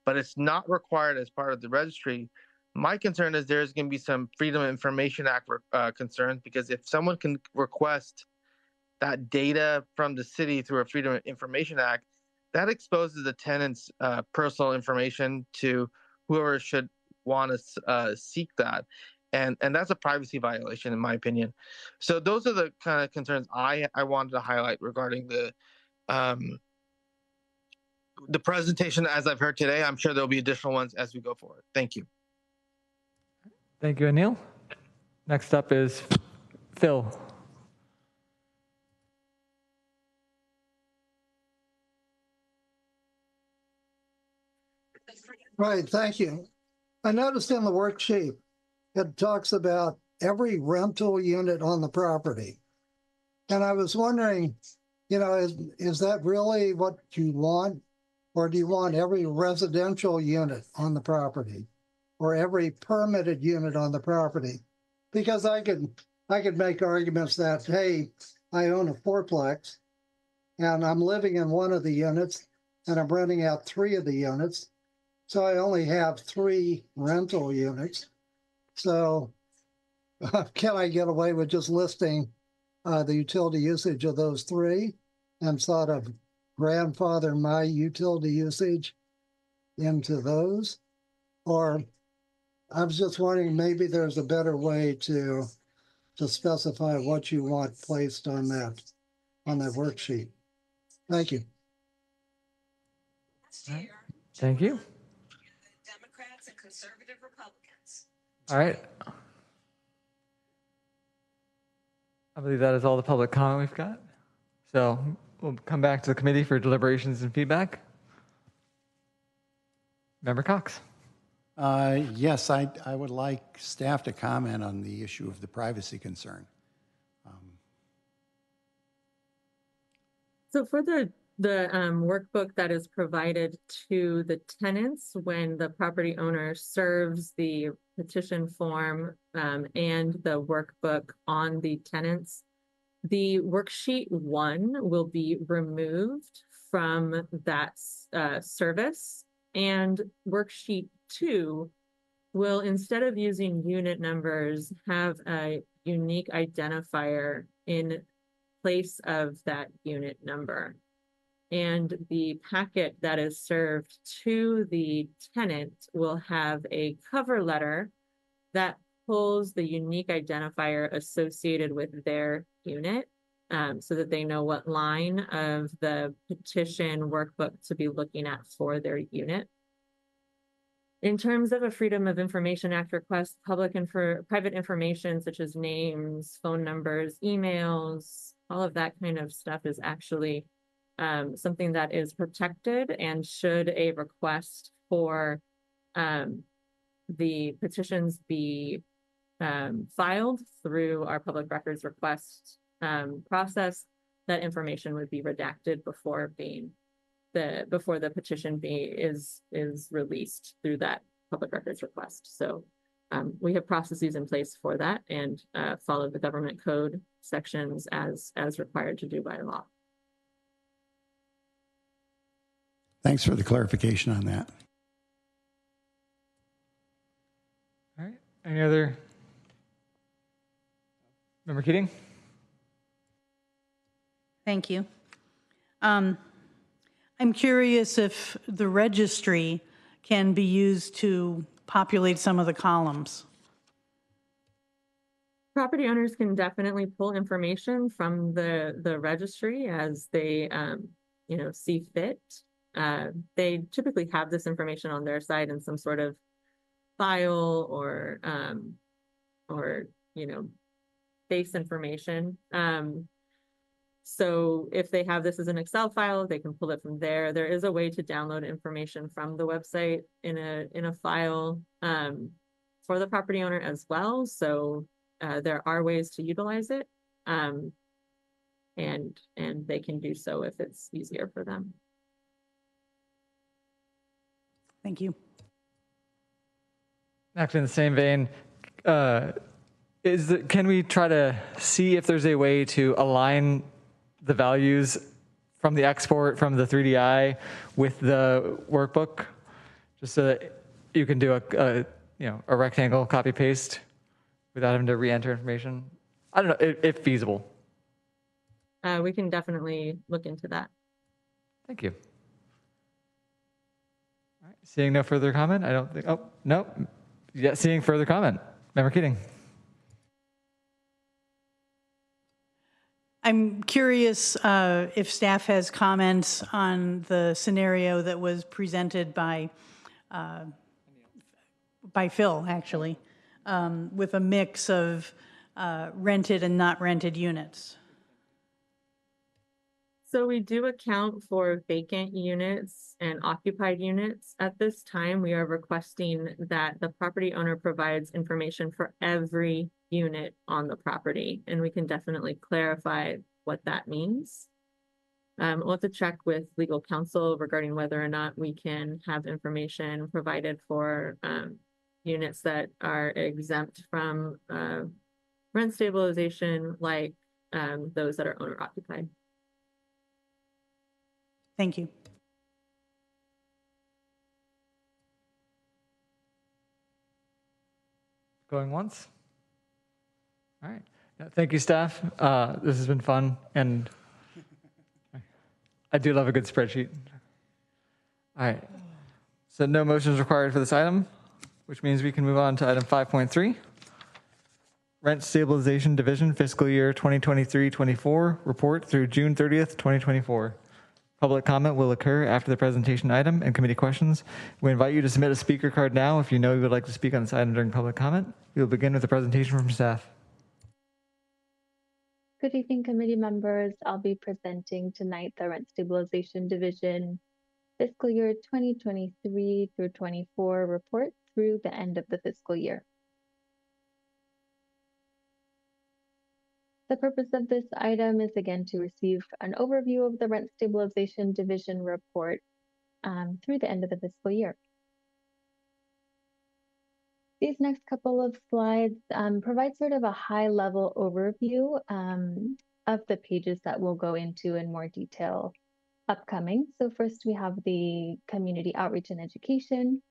but it's not required as part of the registry, my concern is there's going to be some Freedom of Information Act concerns, because if someone can request that data from the city through a Freedom of Information Act, that exposes the tenant's personal information to whoever should want to seek that. And that's a privacy violation, in my opinion. So those are the kind of concerns I wanted to highlight regarding the presentation as I've heard today. I'm sure there'll be additional ones as we go forward. Thank you. Thank you, Anil. Next up is Phil. Right, thank you. I noticed in the worksheet, it talks about every rental unit on the property. And I was wondering, is that really what you want? Or do you want every residential unit on the property? or every permitted unit on the property? Because I could make arguments that, hey, I own a fourplex and I'm living in one of the units and I'm renting out 3 of the units. So I only have 3 rental units. So can I get away with just listing the utility usage of those 3 and sort of grandfather my utility usage into those? Or I was just wondering, maybe there's a better way to specify what you want placed on that worksheet. Thank you. Thank you. Democrats and conservative Republicans. All right. I believe that is all the public comment we've got. So we'll come back to the committee for deliberations and feedback. Member Cox. Yes, I would like staff to comment on the issue of the privacy concern. So for the workbook that is provided to the tenants when the property owner serves the petition form and the workbook on the tenants, the worksheet 1 will be removed from that service, and worksheet 2 will, instead of using unit numbers, have a unique identifier in place of that unit number. And the packet that is served to the tenant will have a cover letter that pulls the unique identifier associated with their unit, so that they know what line of the petition workbook to be looking at for their unit. In terms of a Freedom of Information Act request, private information such as names, phone numbers, emails, all of that kind of stuff is actually something that is protected, and should a request for the petitions be filed through our public records request process, that information would be redacted before the petition is released through that public records request. So we have processes in place for that, and follow the government code sections as required to do by law. Thanks for the clarification on that. All right. Any other? Member Keating? Thank you. I'm curious if the registry can be used to populate some of the columns. Property owners can definitely pull information from the registry as they see fit. They typically have this information on their side in some sort of file or base information. So if they have this as an Excel file, they can pull it from there. There is a way to download information from the website in a file for the property owner as well. So there are ways to utilize it, and they can do so if it's easier for them. Thank you. Actually, in the same vein, can we try to see if there's a way to align the values from the export from the 3DI with the workbook, just so that you can do a rectangle copy paste without having to re-enter information? I don't know if feasible. We can definitely look into that. Thank you. All right. Seeing no further comment, I don't think. Oh no, yeah. Seeing further comment, Member Keating. I'm curious if staff has comments on the scenario that was presented by Phil, actually, with a mix of rented and not rented units. So we do account for vacant units and occupied units. At this time, we are requesting that the property owner provides information for every unit on the property, and we can definitely clarify what that means. We'll have to check with legal counsel regarding whether or not we can have information provided for units that are exempt from rent stabilization, like those that are owner occupied. Thank you. Going once? All right. Yeah, thank you, staff. This has been fun, and I do love a good spreadsheet. All right. So no motions required for this item, which means we can move on to item 5.3. Rent Stabilization Division Fiscal Year 2023-24 Report through June 30th, 2024. Public comment will occur after the presentation item and committee questions. We invite you to submit a speaker card now if you know you would like to speak on this item during public comment. We will begin with a presentation from staff. Good evening, committee members. I'll be presenting tonight the Rent Stabilization Division Fiscal Year 2023 through 24 report through the end of the fiscal year. The purpose of this item is again to receive an overview of the Rent Stabilization Division report through the end of the fiscal year. These next couple of slides provide sort of a high-level overview of the pages that we'll go into in more detail upcoming. So first we have the community outreach and education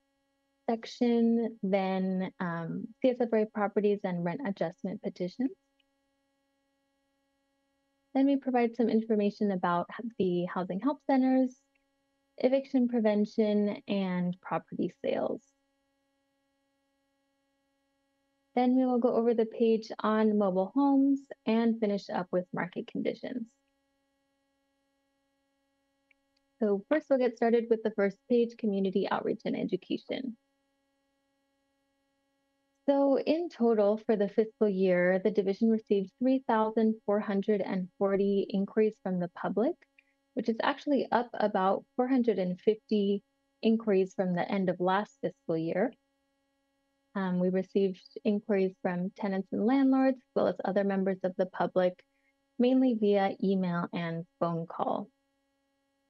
section, then CSFRA properties and rent adjustment petitions. Then we provide some information about the housing help centers, eviction prevention, and property sales. Then we will go over the page on mobile homes and finish up with market conditions. So first we'll get started with the first page, community outreach and education. So in total for the fiscal year, the division received 3,440 inquiries from the public, which is actually up about 450 inquiries from the end of last fiscal year. We received inquiries from tenants and landlords, as well as other members of the public, mainly via email and phone call.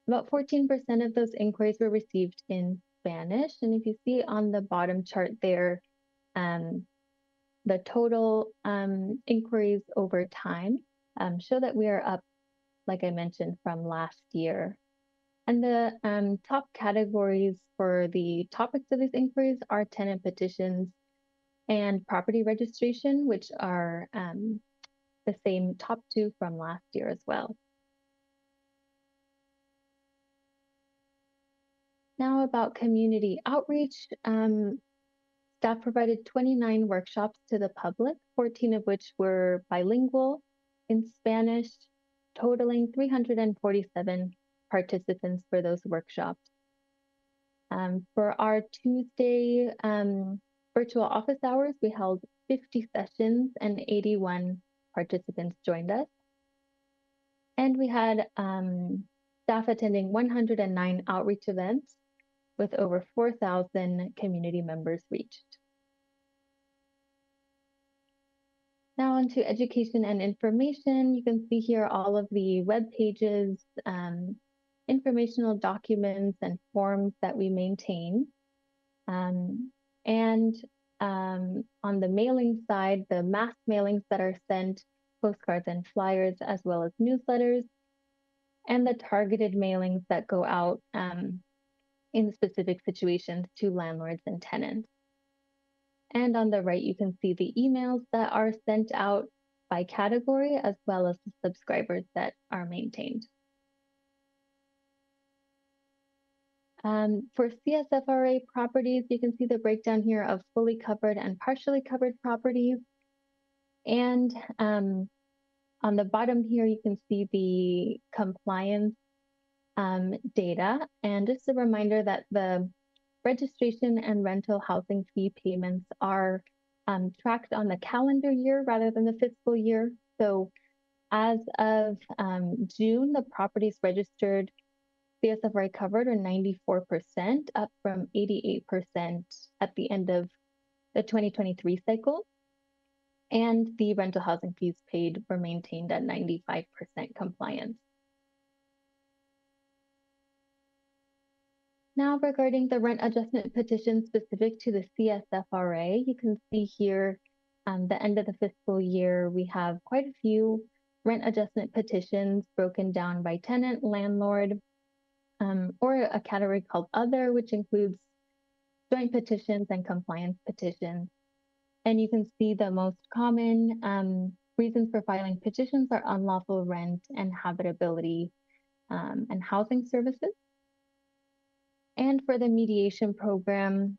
About 14% of those inquiries were received in Spanish. And if you see on the bottom chart there, the total inquiries over time show that we are up, like I mentioned, from last year. And the top categories for the topics of these inquiries are tenant petitions and property registration, which are the same top two from last year as well. Now about community outreach. Staff provided 29 workshops to the public, 14 of which were bilingual in Spanish, totaling 347 participants for those workshops. For our Tuesday virtual office hours, we held 50 sessions and 81 participants joined us. And we had staff attending 109 outreach events with over 4,000 community members reached. Now onto education and information. You can see here all of the web pages, informational documents and forms that we maintain. And on the mailing side, the mass mailings that are sent, postcards and flyers, as well as newsletters, and the targeted mailings that go out in specific situations to landlords and tenants. And on the right, you can see the emails that are sent out by category, as well as the subscribers that are maintained. For CSFRA properties, you can see the breakdown here of fully covered and partially covered properties. And on the bottom here, you can see the compliance data. And just a reminder that the registration and rental housing fee payments are tracked on the calendar year rather than the fiscal year. So as of June, the properties registered CSFRA covered are 94%, up from 88% at the end of the 2023 cycle. And the rental housing fees paid were maintained at 95% compliance. Now, regarding the rent adjustment petition specific to the CSFRA, you can see here the end of the fiscal year, we have quite a few rent adjustment petitions broken down by tenant, landlord, or a category called other, which includes joint petitions and compliance petitions. And you can see the most common reasons for filing petitions are unlawful rent and habitability and housing services. And for the mediation program,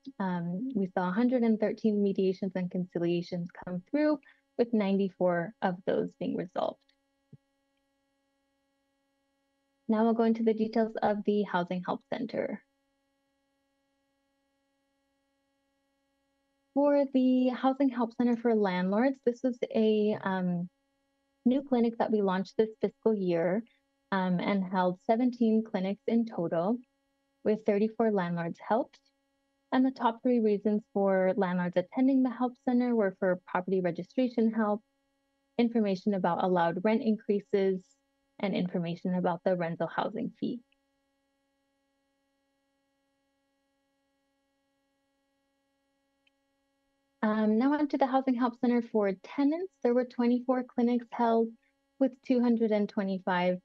we saw 113 mediations and conciliations come through, with 94 of those being resolved. Now we'll go into the details of the Housing Help Center. For the Housing Help Center for landlords, this was a new clinic that we launched this fiscal year and held 17 clinics in total, with 34 landlords helped. And the top 3 reasons for landlords attending the Help Center were for property registration help, information about allowed rent increases, and information about the rental housing fee. Now on to the Housing Help Center for tenants. There were 24 clinics held with 225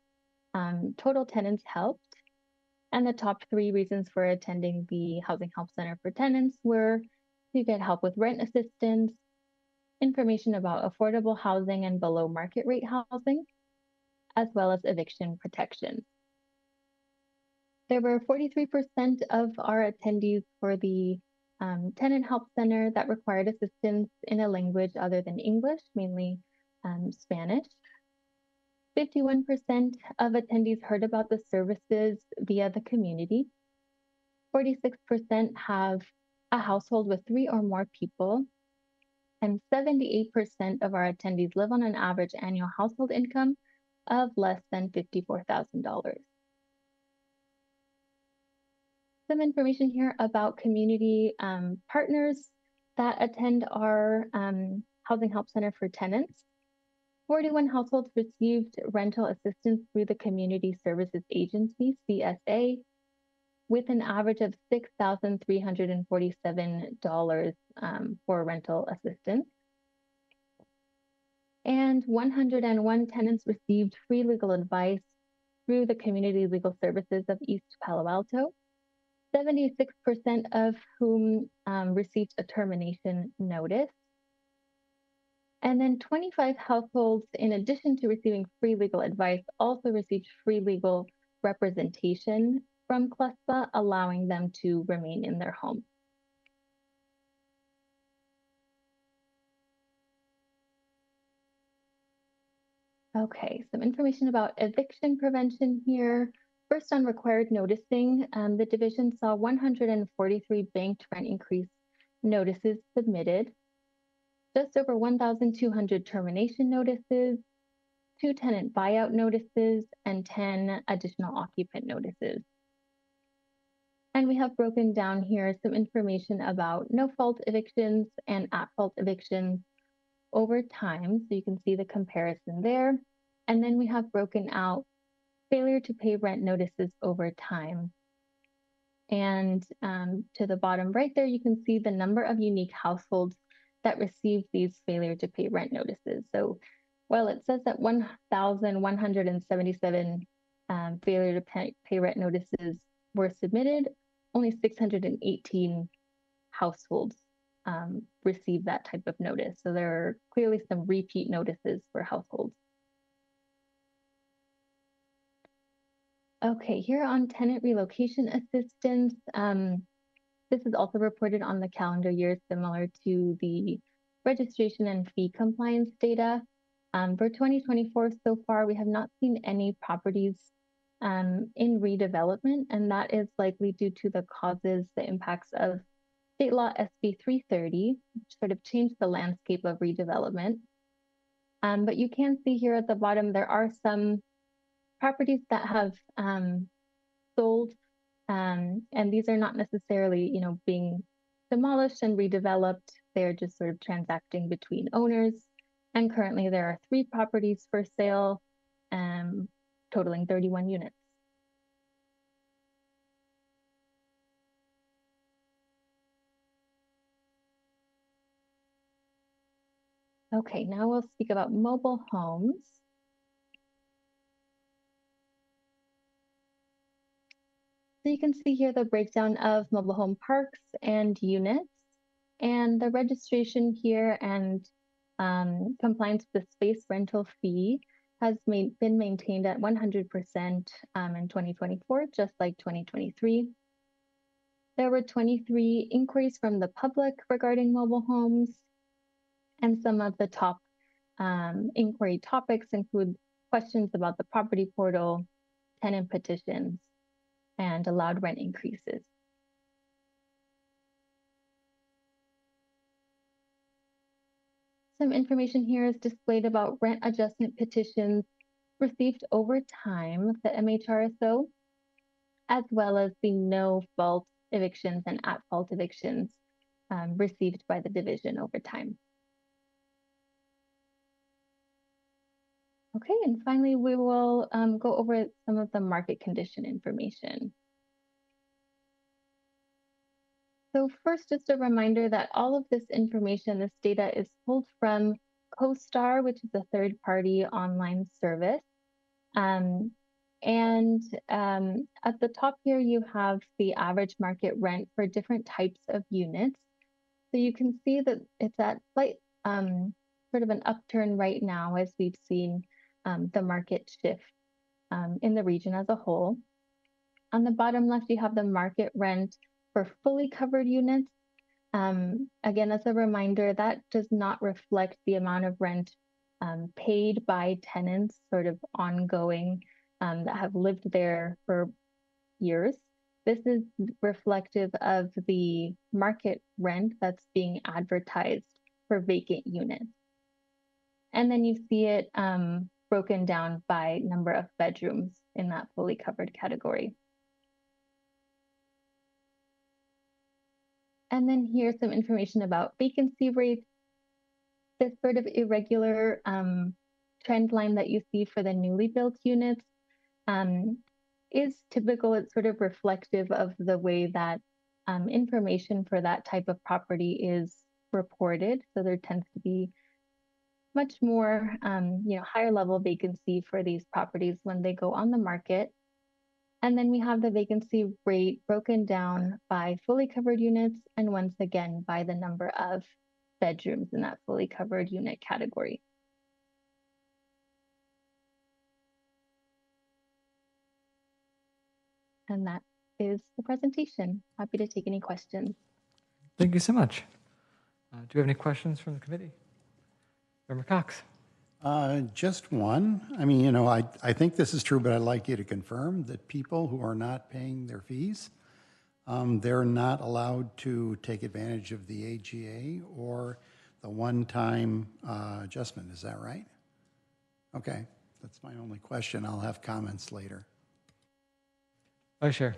total tenants helped. And the top 3 reasons for attending the Housing Help Center for tenants were to get help with rent assistance, information about affordable housing and below market rate housing, as well as eviction protection. There were 43% of our attendees for the Tenant Help Center that required assistance in a language other than English, mainly Spanish. 51% of attendees heard about the services via the community. 46% have a household with 3 or more people. And 78% of our attendees live on an average annual household income of less than $54,000. Some information here about community partners that attend our Housing Help Center for tenants. 41 households received rental assistance through the Community Services Agency, CSA, with an average of $6,347 for rental assistance. And 101 tenants received free legal advice through the Community Legal Services of East Palo Alto, 76% of whom received a termination notice. And then 25 households, in addition to receiving free legal advice, also received free legal representation from CLESPA, allowing them to remain in their home. Okay, some information about eviction prevention here. First, on required noticing, the division saw 143 banked rent increase notices submitted, just over 1,200 termination notices, 2 tenant buyout notices, and 10 additional occupant notices. And we have broken down here some information about no-fault evictions and at-fault evictions over time, so you can see the comparison there. And then we have broken out failure to pay rent notices over time. And to the bottom right there, you can see the number of unique households that received these failure to pay rent notices. So while it says that 1,177 failure to pay rent notices were submitted, only 618 households received that type of notice. So there are clearly some repeat notices for households. Okay, here on tenant relocation assistance, this is also reported on the calendar year, similar to the registration and fee compliance data. For 2024 so far, we have not seen any properties in redevelopment, and that is likely due to the impacts of State Law SB 330, which sort of changed the landscape of redevelopment. But you can see here at the bottom, there are some properties that have sold, and these are not necessarily, being demolished and redeveloped. They're just sort of transacting between owners. And currently there are 3 properties for sale, totaling 31 units. Okay, now we'll speak about mobile homes. So you can see here the breakdown of mobile home parks and units, and the registration here and compliance with the space rental fee has been maintained at 100% in 2024, just like 2023. There were 23 inquiries from the public regarding mobile homes, and some of the top inquiry topics include questions about the property portal, tenant petitions, and allowed rent increases. Some information here is displayed about rent adjustment petitions received over time of the MHRSO, as well as the no-fault evictions and at-fault evictions received by the division over time. Okay, and finally, we will go over some of the market condition information. So first, just a reminder that all of this information, this data is pulled from CoStar, which is a third-party online service. At the top here, you have the average market rent for different types of units. So you can see that it's at slight sort of an upturn right now as we've seen the market shift in the region as a whole. On the bottom left, you have the market rent for fully covered units. Again, as a reminder, that does not reflect the amount of rent paid by tenants sort of ongoing that have lived there for years. This is reflective of the market rent that's being advertised for vacant units. And then you see it broken down by number of bedrooms in that fully covered category. And then here's some information about vacancy rates. This sort of irregular trend line that you see for the newly built units is typical. It's sort of reflective of the way that information for that type of property is reported. So there tends to be much more, higher level vacancy for these properties when they go on the market. And then we have the vacancy rate broken down by fully covered units, and once again, by the number of bedrooms in that fully covered unit category. And that is the presentation. Happy to take any questions. Thank you so much. Do you have any questions from the committee? Member Cox. Just one. I mean, I think this is true, but I'd like you to confirm that people who are not paying their fees, they're not allowed to take advantage of the AGA or the one-time adjustment. Is that right? Okay, that's my only question. I'll have comments later. Oh, sure.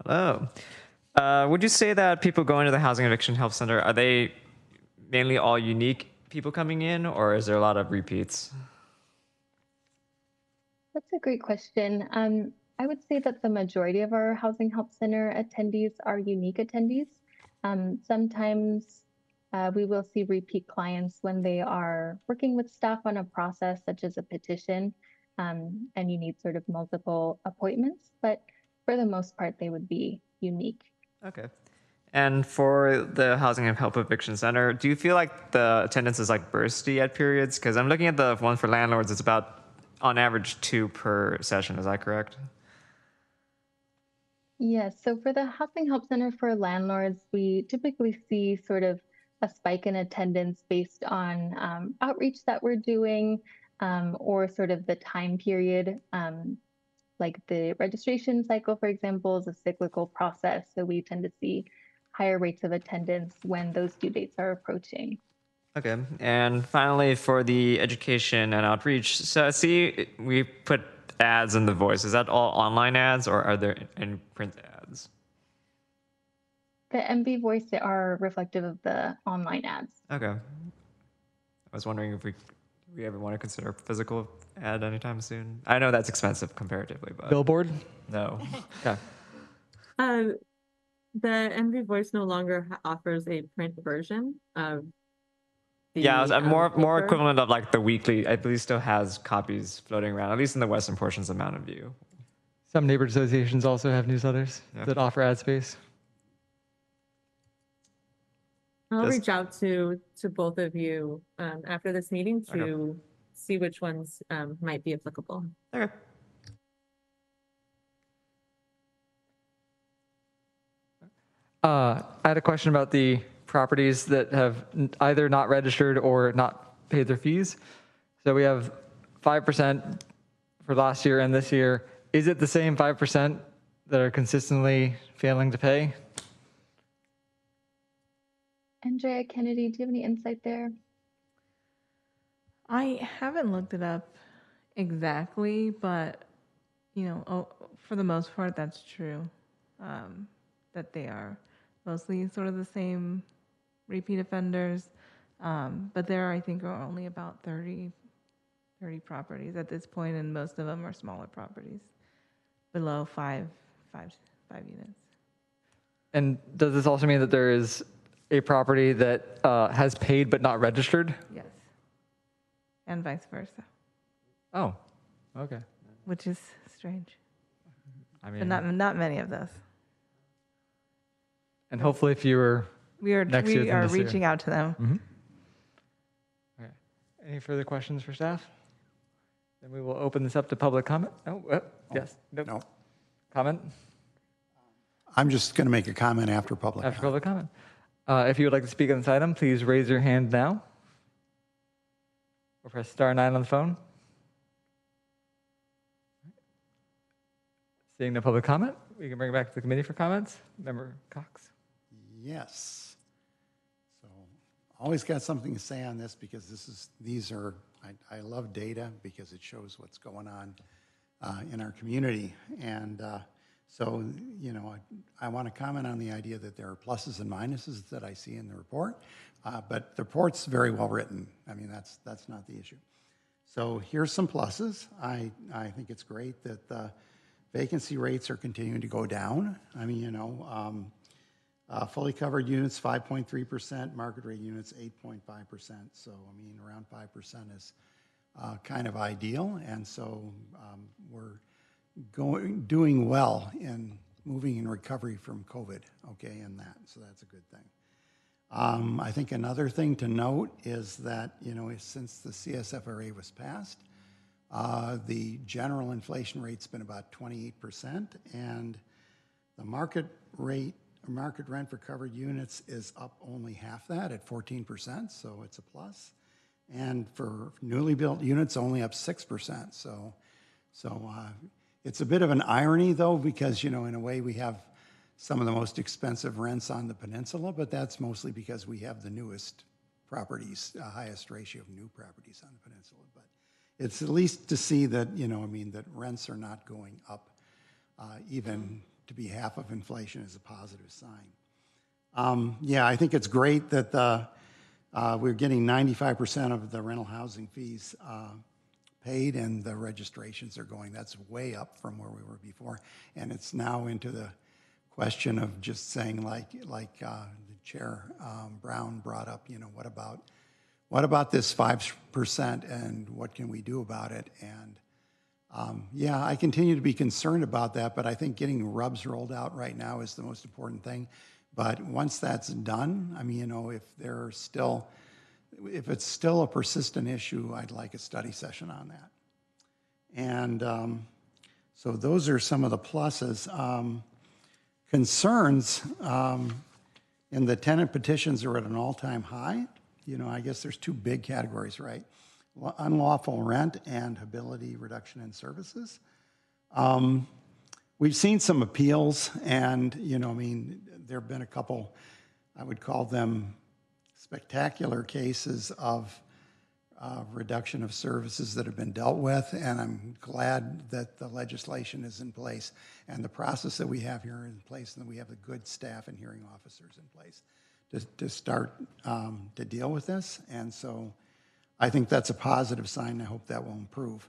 Hello. Would you say that people going to the Housing Eviction Help Center, are they mainly all unique people coming in, or is there a lot of repeats? That's a great question. I would say that the majority of our Housing Help Center attendees are unique attendees. Sometimes we will see repeat clients when they are working with staff on a process such as a petition, and you need sort of multiple appointments, but for the most part, they would be unique. Okay. And for the Housing and Help Eviction Center, do you feel like the attendance is like bursty at periods? Because I'm looking at the one for landlords, it's about on average 2 per session. Is that correct? Yes. So for the Housing Help Center for landlords, we typically see sort of a spike in attendance based on outreach that we're doing, or sort of the time period. Like the registration cycle, for example, is a cyclical process. So we tend to see higher rates of attendance when those due dates are approaching. Okay. And finally, for the education and outreach, so I see we put ads in the Voice. Is that all online ads, or are there any print ads? The MV Voice are reflective of the online ads. Okay. I was wondering if we ever want to consider a physical ad anytime soon. I know that's expensive comparatively, but Billboard? no. Okay. The MV Voice no longer offers a print version of Yeah, the, I'm more paper. equivalent of like the weekly. I believe still has copies floating around, at least in the western portions of Mountain View. Some neighborhood associations also have newsletters Yeah. that offer ad space. I'll Just- reach out to both of you after this meeting to Okay. see which ones might be applicable. Okay. I had a question about the properties that have either not registered or not paid their fees. So we have 5% for last year and this year. Is it the same 5% that are consistently failing to pay? Andrea Kennedy, do you have any insight there? I haven't looked it up exactly, but for the most part, that's true. That they are mostly sort of the same repeat offenders. But there, I think, are only about 30 properties at this point, and most of them are smaller properties, below five units. And does this also mean that there is a property that has paid but not registered? Yes, and vice versa, Oh, okay. which is strange. I But mean, not many of those. and hopefully fewer We are next year than this year. reaching out to them. Mm-hmm. Okay. Any further questions for staff? Then we will open this up to public comment. Yes. Nope. No. Comment? I'm just going to make a comment after public After comment. public comment. If you would like to speak on this item, please raise your hand now. Or press star 9 on the phone. Seeing no public comment, we can bring it back to the committee for comments. Member Cox. Yes. So always got something to say on this because I love data because it shows what's going on in our community. And so, I want to comment on the idea that there are pluses and minuses that I see in the report, but the report's very well written. I mean, that's not the issue. So here's some pluses. I think it's great that the vacancy rates are continuing to go down. I mean, fully covered units, 5.3%, market rate units, 8.5%. So, I mean, around 5% is kind of ideal. And so we're doing well in moving in recovery from COVID, okay, and that. So that's a good thing. I think another thing to note is that, since the CSFRA was passed, the general inflation rate's been about 28%, and the market rent for covered units is up only half that at 14%, so it's a plus. And for newly built units, only up 6%. So it's a bit of an irony, though, because, in a way we have some of the most expensive rents on the peninsula, but that's mostly because we have the newest properties, highest ratio of new properties on the peninsula. But it's at least to see that, that rents are not going up. Even to be half of inflation is a positive sign. Yeah, I think it's great that we're getting 95% of the rental housing fees paid, and the registrations are going. That's way up from where we were before, and it's now into the question of just saying, like the chair Brown brought up, what about this 5%, and what can we do about it? And yeah, I continue to be concerned about that, but I think getting RUBS rolled out right now is the most important thing. But once that's done, I mean, if it's still a persistent issue, I'd like a study session on that. And so those are some of the pluses. Concerns in the tenant petitions are at an all-time high. I guess there's two big categories, right? Unlawful rent and hability reduction in services. We've seen some appeals, and there have been a couple, I would call them spectacular cases of reduction of services that have been dealt with, and I'm glad that the legislation is in place and the process that we have here in place, and that we have the good staff and hearing officers in place to start to deal with this. And so I think that's a positive sign. I hope that will improve.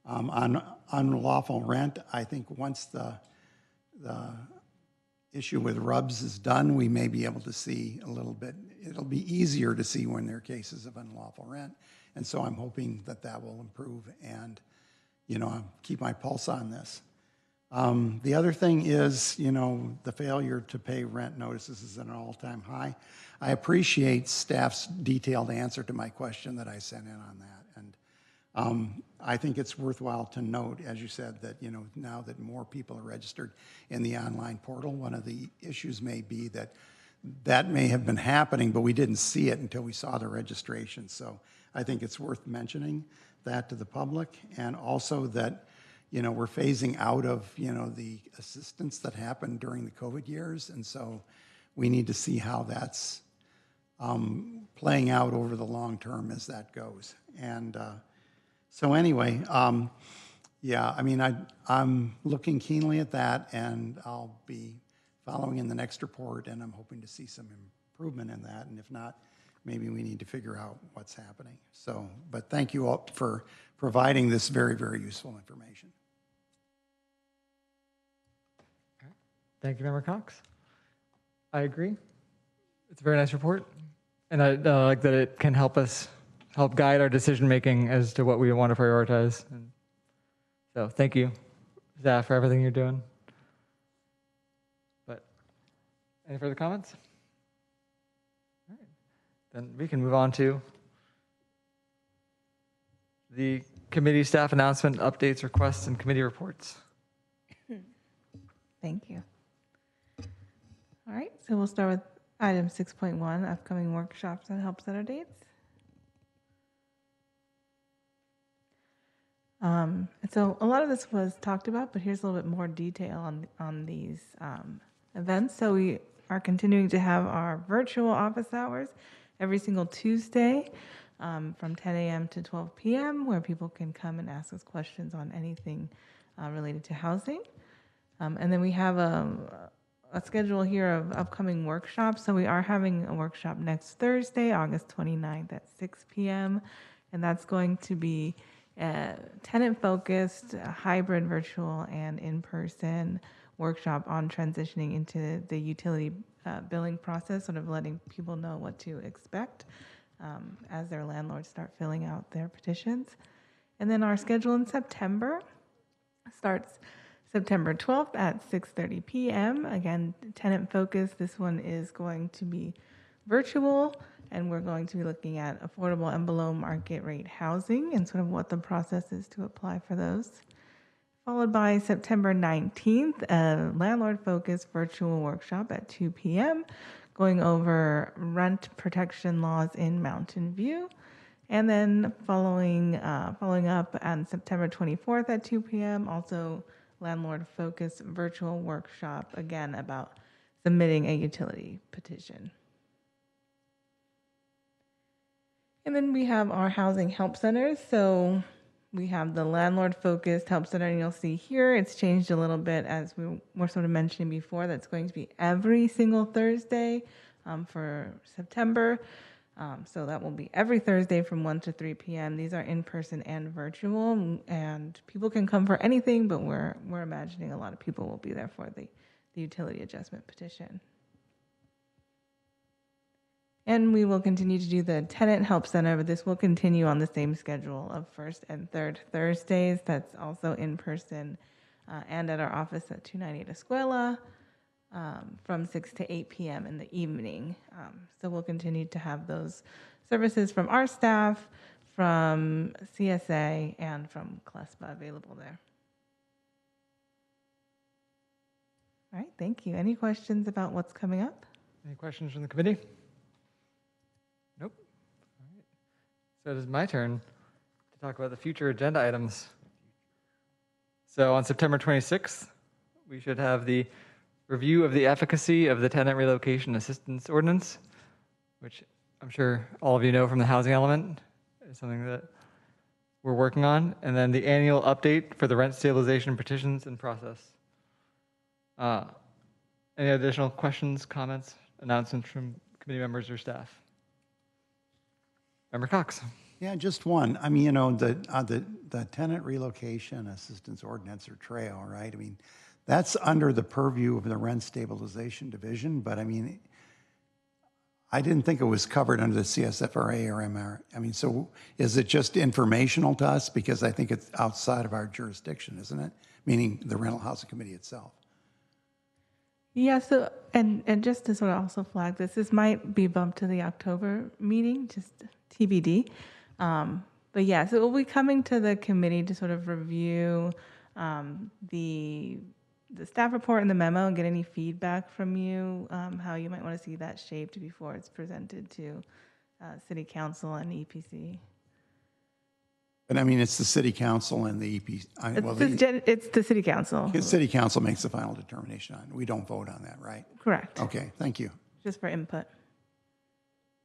On unlawful rent, I think once the issue with RUBS is done, we may be able to see a little bit, it'll be easier to see when there are cases of unlawful rent. And so I'm hoping that that will improve and, I'll keep my pulse on this. The other thing is, the failure to pay rent notices is at an all-time high. I appreciate staff's detailed answer to my question that I sent in on that. And I think it's worthwhile to note, as you said, that, now that more people are registered in the online portal, one of the issues may be that that may have been happening, but we didn't see it until we saw the registration. So I think it's worth mentioning that to the public, and also that, we're phasing out of, the assistance that happened during the COVID years. And so we need to see how that's playing out over the long term as that goes. And so anyway, yeah, I mean, I'm looking keenly at that, and I'll be following in the next report, and I'm hoping to see some improvement in that. And if not, maybe we need to figure out what's happening. So, but thank you all for providing this very, very useful information. Thank you, Member Cox. I agree. It's a very nice report. And I like that it can help guide our decision-making as to what we want to prioritize. And so thank you, staff, for everything you're doing. But any further comments? All right. Then we can move on to the committee staff announcement, updates, requests, and committee reports. Thank you. All right, so we'll start with item 6.1, upcoming workshops and help center dates. And so a lot of this was talked about, but here's a little bit more detail on these events. So we are continuing to have our virtual office hours every single Tuesday from 10 a.m. to 12 p.m., where people can come and ask us questions on anything related to housing. And then we have a schedule here of upcoming workshops. So we are having a workshop next Thursday, August 29th at 6 p.m. And that's going to be tenant-focused, hybrid, virtual, and in-person workshop on transitioning into the utility billing process, sort of letting people know what to expect as their landlords start filling out their petitions. And then our schedule in September starts September 12th at 6:30 p.m. Again, tenant focused. This one is going to be virtual, and we're going to be looking at affordable and below market rate housing and sort of what the process is to apply for those. Followed by September 19th, a landlord focused virtual workshop at 2 p.m. going over rent protection laws in Mountain View. And then following up on September 24th at 2 p.m., also landlord-focused virtual workshop, again, about submitting a utility petition. And then we have our housing help centers. So we have the landlord-focused help center, and you'll see here it's changed a little bit, as we were sort of mentioning before. That's going to be every single Thursday for September. So that will be every Thursday from 1 to 3 p.m. These are in-person and virtual, and people can come for anything, but we're imagining a lot of people will be there for the utility adjustment petition. And we will continue to do the tenant help center, but this will continue on the same schedule of first and third Thursdays. That's also in person and at our office at 298 Escuela. From 6 to 8 p.m. in the evening. So we'll continue to have those services from our staff, from CSA, and from CLESPA available there. All right, thank you. Any questions about what's coming up? Any questions from the committee? Nope. All right. So it is my turn to talk about the future agenda items. So on September 26th, we should have the review of the efficacy of the tenant relocation assistance ordinance, which I'm sure all of you know from the housing element, is something that we're working on. And then the annual update for the rent stabilization petitions and process. Any additional questions, comments, announcements from committee members or staff? Member Cox. Yeah, just one. I mean, the tenant relocation assistance ordinance, or trail, right? I mean, That's under the purview of the Rent Stabilization Division, but I mean, I didn't think it was covered under the CSFRA or MR. I mean, so is it just informational to us? Because I think it's outside of our jurisdiction, isn't it? Meaning the Rental Housing Committee itself. Yeah, so, and just to sort of also flag this might be bumped to the October meeting, just TBD. But yeah, so we'll be coming to the committee to sort of review the staff report and the memo and get any feedback from you, how you might want to see that shaped before it's presented to City Council and EPC. But I mean, it's the City Council and the EPC. It's the City Council. The City Council makes the final determination on it. We don't vote on that, right? Correct. Okay, thank you. Just for input.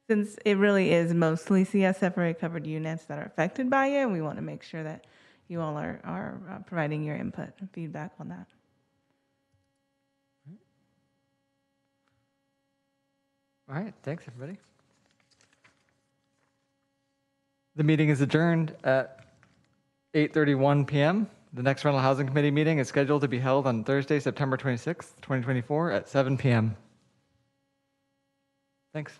Since it really is mostly CSFRA covered units that are affected by it, we want to make sure that you all are providing your input and feedback on that. All right, thanks everybody. The meeting is adjourned at 8:31 p.m. The next Rental Housing Committee meeting is scheduled to be held on Thursday, September 26th, 2024 at 7 p.m. Thanks.